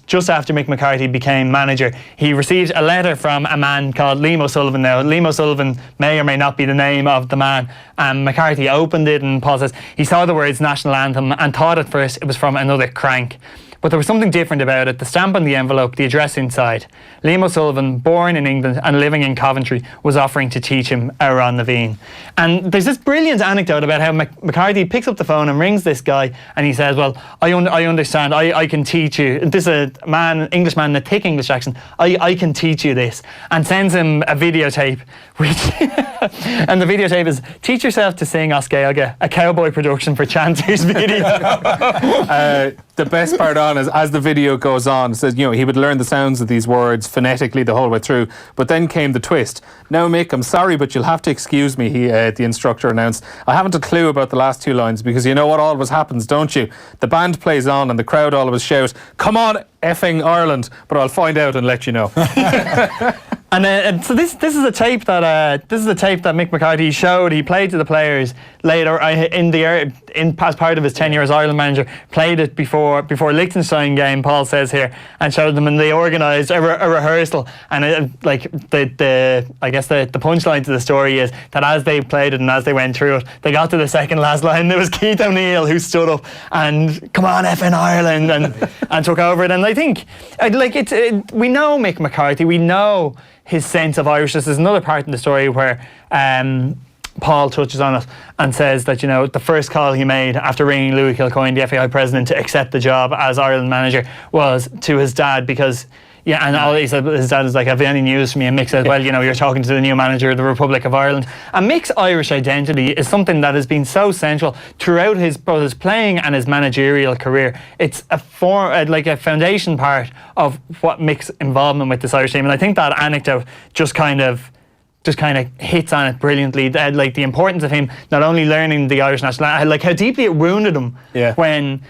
just after Mick McCarthy became manager, he received a letter from a man called Liam O'Sullivan. Now, Liam O'Sullivan may or may not be the name of the man. And McCarthy opened it, and Paul says he saw the words national anthem and thought at first it was from another crank. But there was something different about it. The stamp on the envelope, the address inside. Liam O'Sullivan, born in England and living in Coventry, was offering to teach him Aaron Levine. And there's this brilliant anecdote about how McCarthy picks up the phone and rings this guy, and he says, well, I understand, I can teach you. This is a man, Englishman in a thick English accent. I can teach you this. And sends him a videotape, which and the videotape is, teach yourself to sing Osceola, a cowboy production for Chanter's video.
The best part on is, as the video goes on, it says, you know, he would learn the sounds of these words phonetically the whole way through. But then came the twist. Now, Mick, I'm sorry, but you'll have to excuse me, the instructor announced. I haven't a clue about the last two lines, because you know what always happens, don't you? The band plays on and the crowd always shout, come on, effing Ireland, but I'll find out and let you know.
And so this is a tape that Mick McCarthy showed. He played to the players later as part of his tenure as Ireland manager. Played it before Liechtenstein game, Paul says here, and showed them, and they organised a rehearsal. And I guess the punchline to the story is that as they played it and as they went through it, they got to the second last line. There was Keith O'Neill who stood up and come on effing Ireland and took over it. And I think we know Mick McCarthy. We know his sense of Irishness. There's another part in the story where Paul touches on it and says that, you know, the first call he made after ringing Louis Kilcoyne, the FAI president, to accept the job as Ireland manager was to his dad, because and all he said, his dad is like, have you any news for me? And Mick says, well, you know, you're talking to the new manager of the Republic of Ireland. And Mick's Irish identity is something that has been so central throughout both his playing and his managerial career. It's a foundation part of what Mick's involvement with this Irish team. And I think that anecdote just kind of hits on it brilliantly. Like the importance of him not only learning the Irish national, like how deeply it wounded him when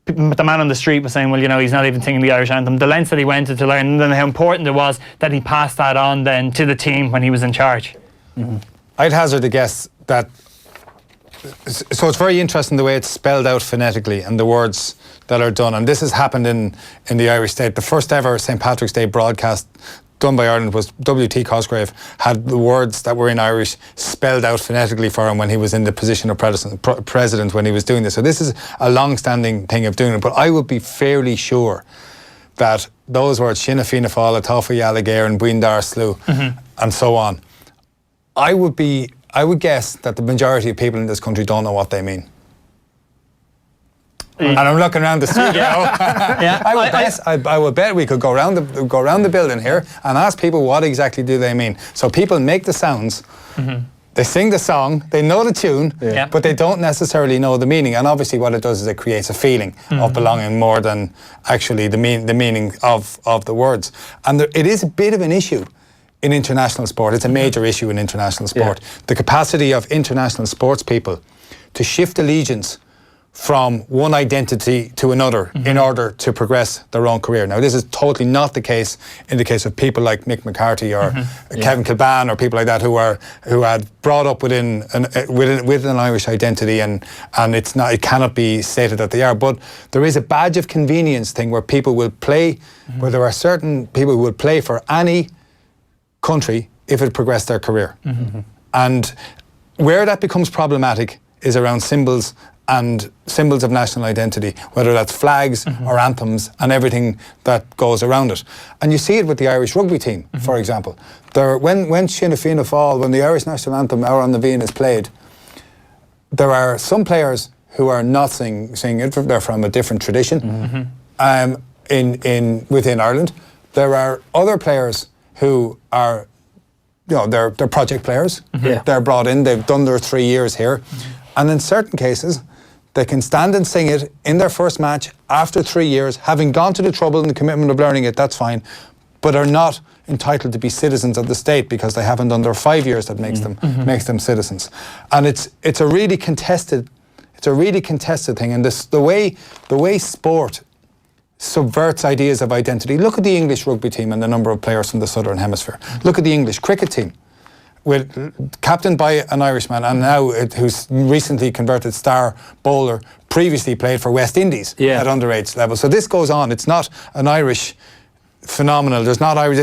the man on the street was saying, well, you know, he's not even singing the Irish anthem. The lengths that he went to learn, and then how important it was that he passed that on then to the team when he was in charge.
Mm-hmm. I'd hazard a guess that, so it's very interesting the way it's spelled out phonetically and the words that are done. And this has happened in the Irish state. The first ever St. Patrick's Day broadcast done by Ireland was W.T. Cosgrave had the words that were in Irish spelled out phonetically for him when he was in the position of president when he was doing this. So this is a long-standing thing of doing it. But I would be fairly sure that those words, Sinn Féin Fáil, Tofa Yalagair and Buindar Slew, and so on, I would guess that the majority of people in this country don't know what they mean. And I'm looking around the studio. I would bet we could go around the building here and ask people what exactly do they mean. So people make the sounds, they sing the song, they know the tune, but they don't necessarily know the meaning. And obviously, what it does is it creates a feeling of belonging more than actually the meaning of the words. And it is a bit of an issue in international sport. It's a major issue in international sport. The capacity of international sports people to shift allegiance from one identity to another in order to progress their own career. Now, this is totally not the case in the case of people like Mick McCarthy or Kevin Kilbane or people like that who had brought up within an Irish identity, and it cannot be stated that they are. But there is a badge of convenience thing where people will play, where there are certain people who will play for any country if it progressed their career. And where that becomes problematic is around symbols and symbols of national identity, whether that's flags or anthems and everything that goes around it. And you see it with the Irish rugby team, for example. When Sinn Féin Fáil, when the Irish national anthem, Aaron Levine, is played, there are some players who are not singing it. They're from a different tradition within Ireland. There are other players who are, you know, they're project players. They're brought in, they've done their 3 years here. And in certain cases, they can stand and sing it in their first match after 3 years, having gone to the trouble and the commitment of learning it, that's fine, but are not entitled to be citizens of the state because they haven't done their 5 years that makes them citizens. And it's a really contested thing. And the way sport subverts ideas of identity. Look at the English rugby team and the number of players from the Southern Hemisphere. Look at the English cricket team, captained by an Irishman, and now who's recently converted star bowler, previously played for West Indies at underage level. So this goes on. It's not an Irish phenomenon. This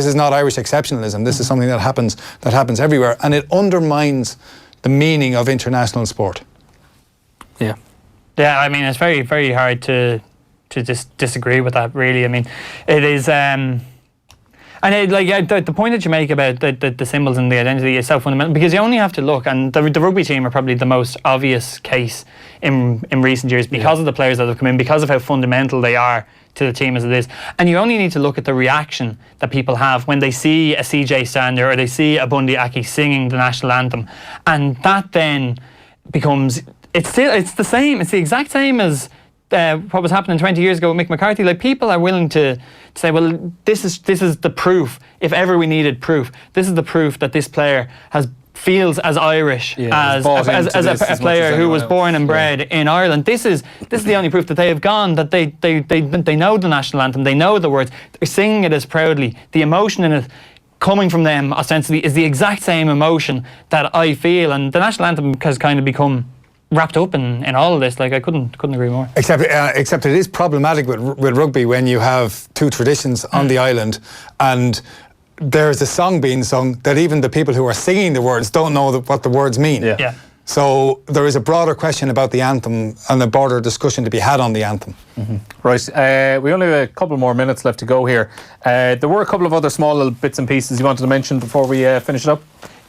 is not Irish exceptionalism. This is something that happens everywhere, and it undermines the meaning of international sport.
Yeah, I mean, it's very, very hard to disagree with that. Really, I mean, it is. And the point that you make about the symbols and the identity is so fundamental, because you only have to look, and the rugby team are probably the most obvious case in recent years because of the players that have come in, because of how fundamental they are to the team as it is. And you only need to look at the reaction that people have when they see a CJ Stander or they see a Bundy Aki singing the national anthem, and that then becomes it's the same. It's the exact same as what was happening 20 years ago with Mick McCarthy. Like, people are willing to say, well, this is the proof. If ever we needed proof, this is the proof that this player feels as Irish as a player who was born and bred in Ireland. This is the only proof that they have gone, that they know the national anthem, they know the words, they're singing it as proudly. The emotion in it coming from them ostensibly is the exact same emotion that I feel, and the national anthem has kind of become wrapped up in all of this. Like, I couldn't agree more. Except
it is problematic with rugby when you have two traditions on the island, and there's a song being sung that even the people who are singing the words don't know what the words mean.
Yeah.
So there is a broader question about the anthem and a broader discussion to be had on the anthem.
Right, we only have a couple more minutes left to go here. There were a couple of other small little bits and pieces you wanted to mention before we finish it up.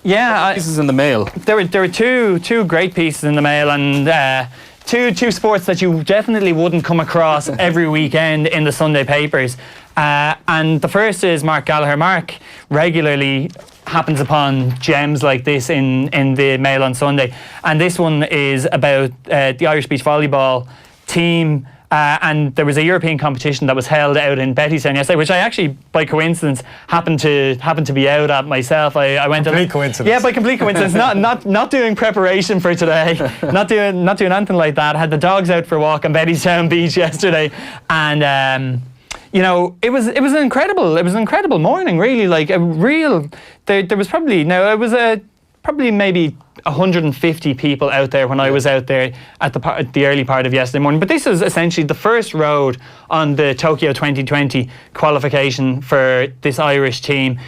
Yeah,
pieces in the mail.
There were two great pieces in the mail, and two sports that you definitely wouldn't come across every weekend in the Sunday papers. And the first is Mark Gallagher. Mark regularly happens upon gems like this in the Mail on Sunday, and this one is about the Irish beach volleyball team. And there was a European competition that was held out in Bettystown yesterday, which I actually, by coincidence, happened to be out at myself. I went
complete coincidence.
Yeah, by complete coincidence. not doing preparation for today. not doing anything like that. I had the dogs out for a walk on Bettystown Beach yesterday, and it was an incredible morning. Really, like a real. There was probably probably maybe 150 people out there when I was out there at the early part of yesterday morning. But this is essentially the first road on the Tokyo 2020 qualification for this Irish team.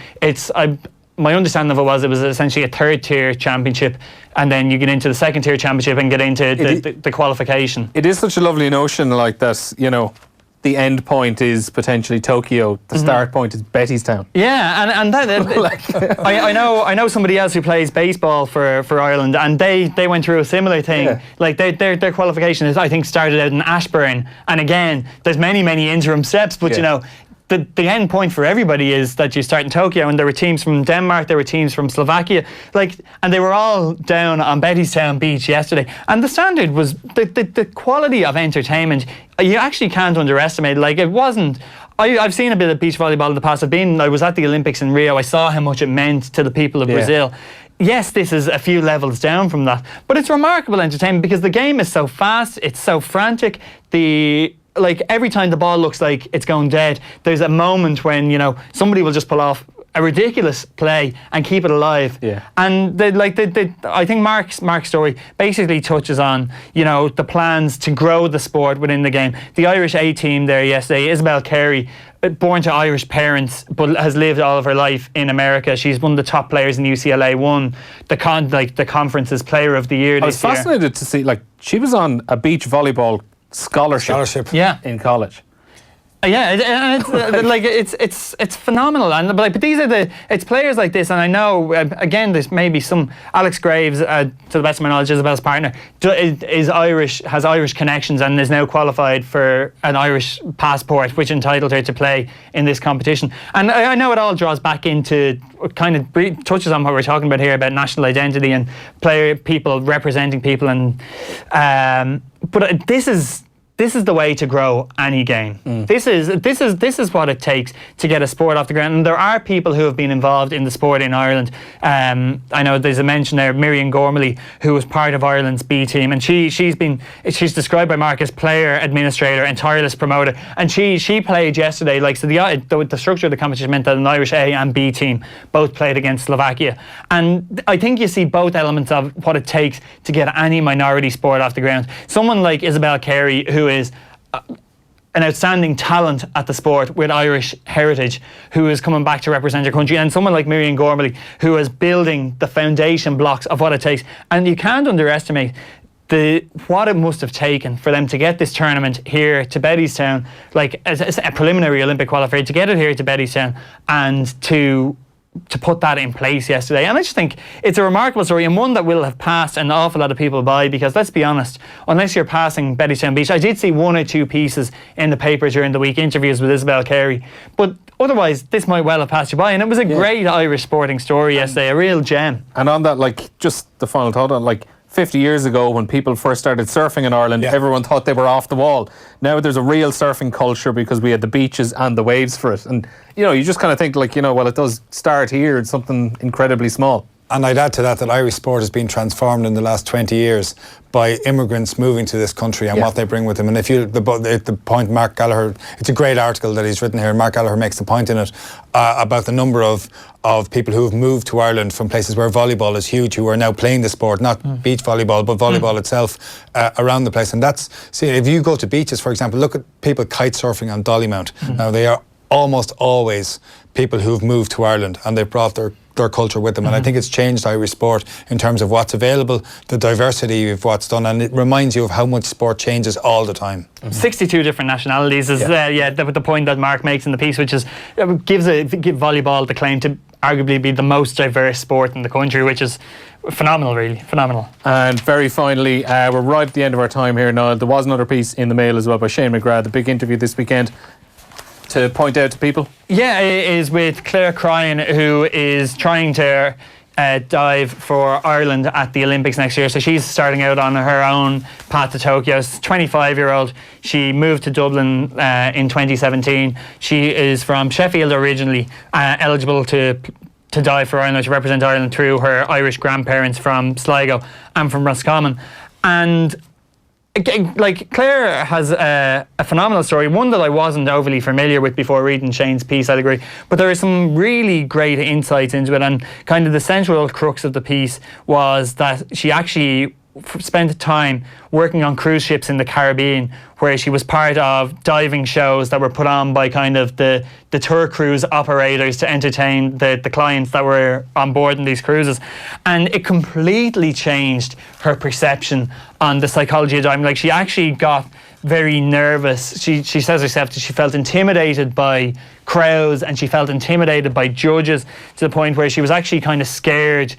My understanding of it was essentially a third tier championship, and then you get into the second tier championship and get into the qualification.
It is such a lovely notion, like that, the end point is potentially Tokyo. The start point is Bettystown.
Yeah, and that I know somebody else who plays baseball for Ireland, and they went through a similar thing. Yeah. Like their qualification is, I think, started out in Ashburn, and again, there's many interim steps, but the end point for everybody is that you start in Tokyo, and there were teams from Denmark, there were teams from Slovakia, and they were all down on Bettystown Beach yesterday. And the standard was the quality of entertainment. You actually can't underestimate. Like, it wasn't. I've seen a bit of beach volleyball in the past. I was at the Olympics in Rio. I saw how much it meant to the people of Brazil. Yes, this is a few levels down from that, but it's remarkable entertainment because the game is so fast, it's so frantic. Every time the ball looks like it's going dead, there's a moment when somebody will just pull off a ridiculous play and keep it alive. Yeah. And I think Mark's story basically touches on the plans to grow the sport within the game. The Irish A team there yesterday, Isabel Carey, born to Irish parents but has lived all of her life in America. She's one of the top players in UCLA. Won the conference's Player of the Year this year.
I was fascinated to see she was on a beach volleyball scholarship in college.
And it's phenomenal, but these are it's players like this, and I know again there's maybe some Alex Graves, to the best of my knowledge, Isabel's partner, is Irish, has Irish connections, and is now qualified for an Irish passport, which entitled her to play in this competition. And I know it all draws back into, kind of touches on what we're talking about here about national identity and people representing people, and but this is the way to grow any game. This is what it takes to get a sport off the ground. And there are people who have been involved in the sport in Ireland. I know there's a mention there, Miriam Gormley, who was part of Ireland's B team, and she's described by Mark as player, administrator, and tireless promoter. And she played yesterday. The structure of the competition meant that an Irish A and B team both played against Slovakia. And I think you see both elements of what it takes to get any minority sport off the ground. Someone like Isabel Carey, who is an outstanding talent at the sport with Irish heritage, who is coming back to represent your country, and someone like Miriam Gormley, who is building the foundation blocks of what it takes. And you can't underestimate what it must have taken for them to get this tournament here to Bettystown, like as a preliminary Olympic qualifier, to get it here to Bettystown and to put that in place yesterday. And I just think it's a remarkable story, and one that will have passed an awful lot of people by, because let's be honest, unless you're passing Bettystown Beach, I did see one or two pieces in the paper during the week, interviews with Isabel Carey, but otherwise this might well have passed you by. And it was a great Irish sporting story yesterday, a real gem.
And on that, like, just the final thought on, like, 50 years ago when people first started surfing in Ireland, everyone thought they were off the wall. Now there's a real surfing culture because we had the beaches and the waves for it. And, you know, you just kind of think, like, you know, well, it does start here. It's something incredibly small.
And I'd add to that Irish sport has been transformed in the last 20 years by immigrants moving to this country and what they bring with them. And if you, the point Mark Gallagher, it's a great article that he's written here, and Mark Gallagher makes the point in it about the number of people who have moved to Ireland from places where volleyball is huge, who are now playing the sport, not beach volleyball, but volleyball itself around the place. And that's, see, if you go to beaches, for example, look at people kite surfing on Dollymount. Now, they are almost always people who've moved to Ireland, and they've brought their culture with them. And I think it's changed Irish sport in terms of what's available, the diversity of what's done, and it reminds you of how much sport changes all the time.
62 different nationalities is the point that Mark makes in the piece, which is give volleyball the claim to arguably be the most diverse sport in the country, which is phenomenal, really phenomenal. And very finally, we're right at the end of our time here, Niall. There was another piece in the Mail as well by Shane McGrath, the big interview this weekend, to point out to people? Yeah, it is with Claire Cryan, who is trying to dive for Ireland at the Olympics next year. So she's starting out on her own path to Tokyo. She's a 25-year-old. She moved to Dublin in 2017. She is from Sheffield originally, eligible to dive for Ireland, to represent Ireland through her Irish grandparents from Sligo and from Roscommon. And like, Claire has a phenomenal story, one that I wasn't overly familiar with before reading Shane's piece, I'd agree, but there are some really great insights into it, and kind of the central crux of the piece was that she actually spent time working on cruise ships in the Caribbean, where she was part of diving shows that were put on by kind of the tour cruise operators to entertain the clients that were on board in these cruises. And it completely changed her perception on the psychology of diving. Like, she actually got very nervous. She says herself that she felt intimidated by crowds, and she felt intimidated by judges, to the point where she was actually kind of scared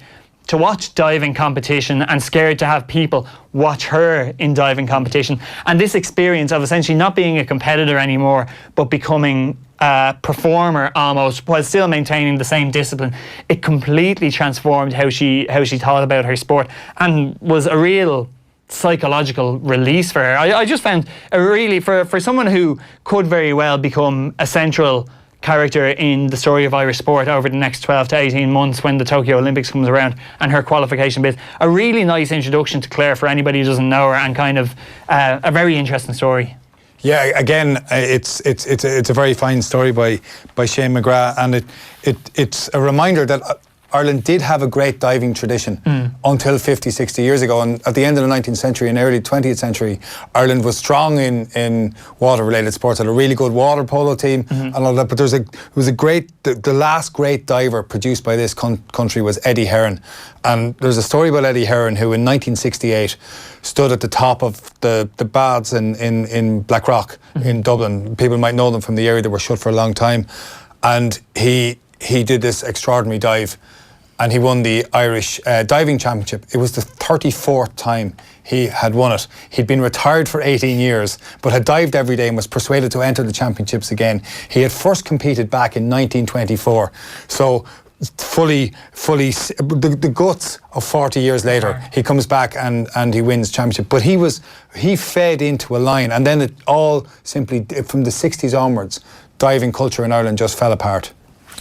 to watch diving competition and scared to have people watch her in diving competition. And this experience of essentially not being a competitor anymore, but becoming a performer almost, while still maintaining the same discipline, it completely transformed how she thought about her sport, and was a real psychological release for her. I just found a really, for someone who could very well become a central character in the story of Irish sport over the next 12 to 18 months when the Tokyo Olympics comes around, and her qualification bid. A really nice introduction to Claire for anybody who doesn't know her, and kind of a very interesting story.
Yeah, again, it's a very fine story by Shane McGrath, and it's a reminder that Ireland did have a great diving tradition until 50, 60 years ago. And at the end of the 19th century and early 20th century, Ireland was strong in water-related sports. Had a really good water polo team and all that. But the last great diver produced by this country was Eddie Heron. And there's a story about Eddie Heron, who in 1968 stood at the top of the baths in Blackrock in Dublin. People might know them from the area that were shut for a long time. And he did this extraordinary dive, and he won the Irish diving championship. It was the 34th time he had won it. He'd been retired for 18 years, but had dived every day and was persuaded to enter the championships again. He had first competed back in 1924. So fully the guts of 40 years later, he comes back and he wins championship. But he fed into a line, and then it all simply, from the 60s onwards, diving culture in Ireland just fell apart.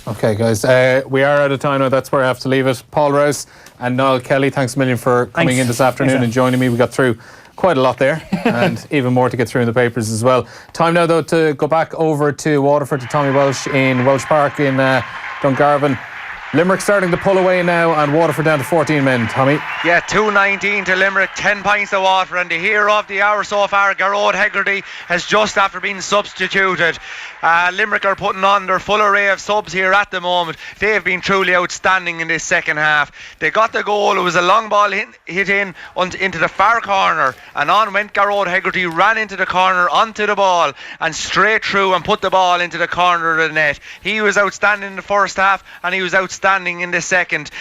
Okay, guys, we are out of time now. That's where I have to leave it. Paul Rouse and Niall Kelly, thanks a million for coming in this afternoon and joining me. We got through quite a lot there, and even more to get through in the papers as well. Time now, though, to go back over to Waterford, to Tommy Welsh in Welsh Park in Dungarvan. Limerick starting to pull away now, and Waterford down to 14 men. Tommy?
Yeah, 2-19 to Limerick, 10 points to Waterford. And the hero of the hour so far, Garrod Hegarty, has just after been substituted. Limerick are putting on their full array of subs here at the moment. They have been truly outstanding in this second half. They got the goal. It was a long ball hit in into the far corner, and on went Garrod Hegarty, ran into the corner, onto the ball, and straight through and put the ball into the corner of the net. He was outstanding in the first half, and he was outstanding in the second.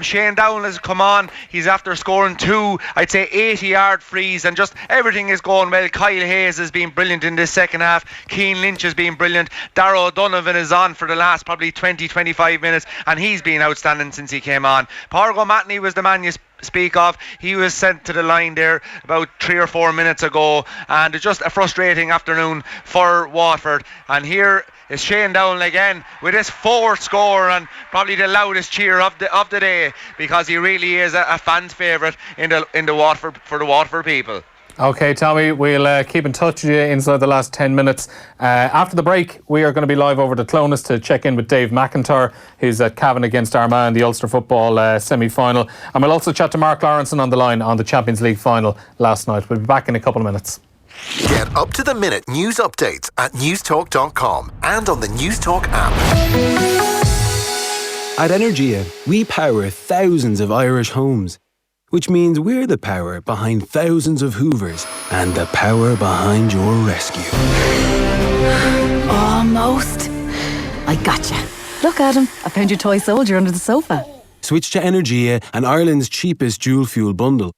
Shane Down has come on. He's after scoring 2, I'd say 80-yard frees, and just everything is going well. Kyle Hayes has been brilliant in this second half. Keane Lynch has been brilliant. Darrow O'Donovan is on for the last probably 20-25 minutes, and he's been outstanding since he came on. Porgo Matney was the man you speak of. He was sent to the line there about 3 or 4 minutes ago, and it's just a frustrating afternoon for Waterford. And here is Shane Down again with his 4th score, and probably the loudest cheer of the day, because he really is a fan's favourite in the Waterford, for the Waterford people.
Okay, Tommy, we'll keep in touch with you inside the last 10 minutes. After the break, we are going to be live over to Clonus to check in with Dave McIntyre, who's at Cavan against Armagh in the Ulster football semi-final. And we'll also chat to Mark Lawrenson on the line on the Champions League final last night. We'll be back in a couple of minutes.
Get up-to-the-minute news updates at newstalk.com and on the Newstalk app.
At Energia, we power thousands of Irish homes, which means we're the power behind thousands of Hoovers and the power behind your rescue.
Almost. I gotcha. Look, Adam, I found your toy soldier under the sofa.
Switch to Energia and Ireland's cheapest dual fuel bundle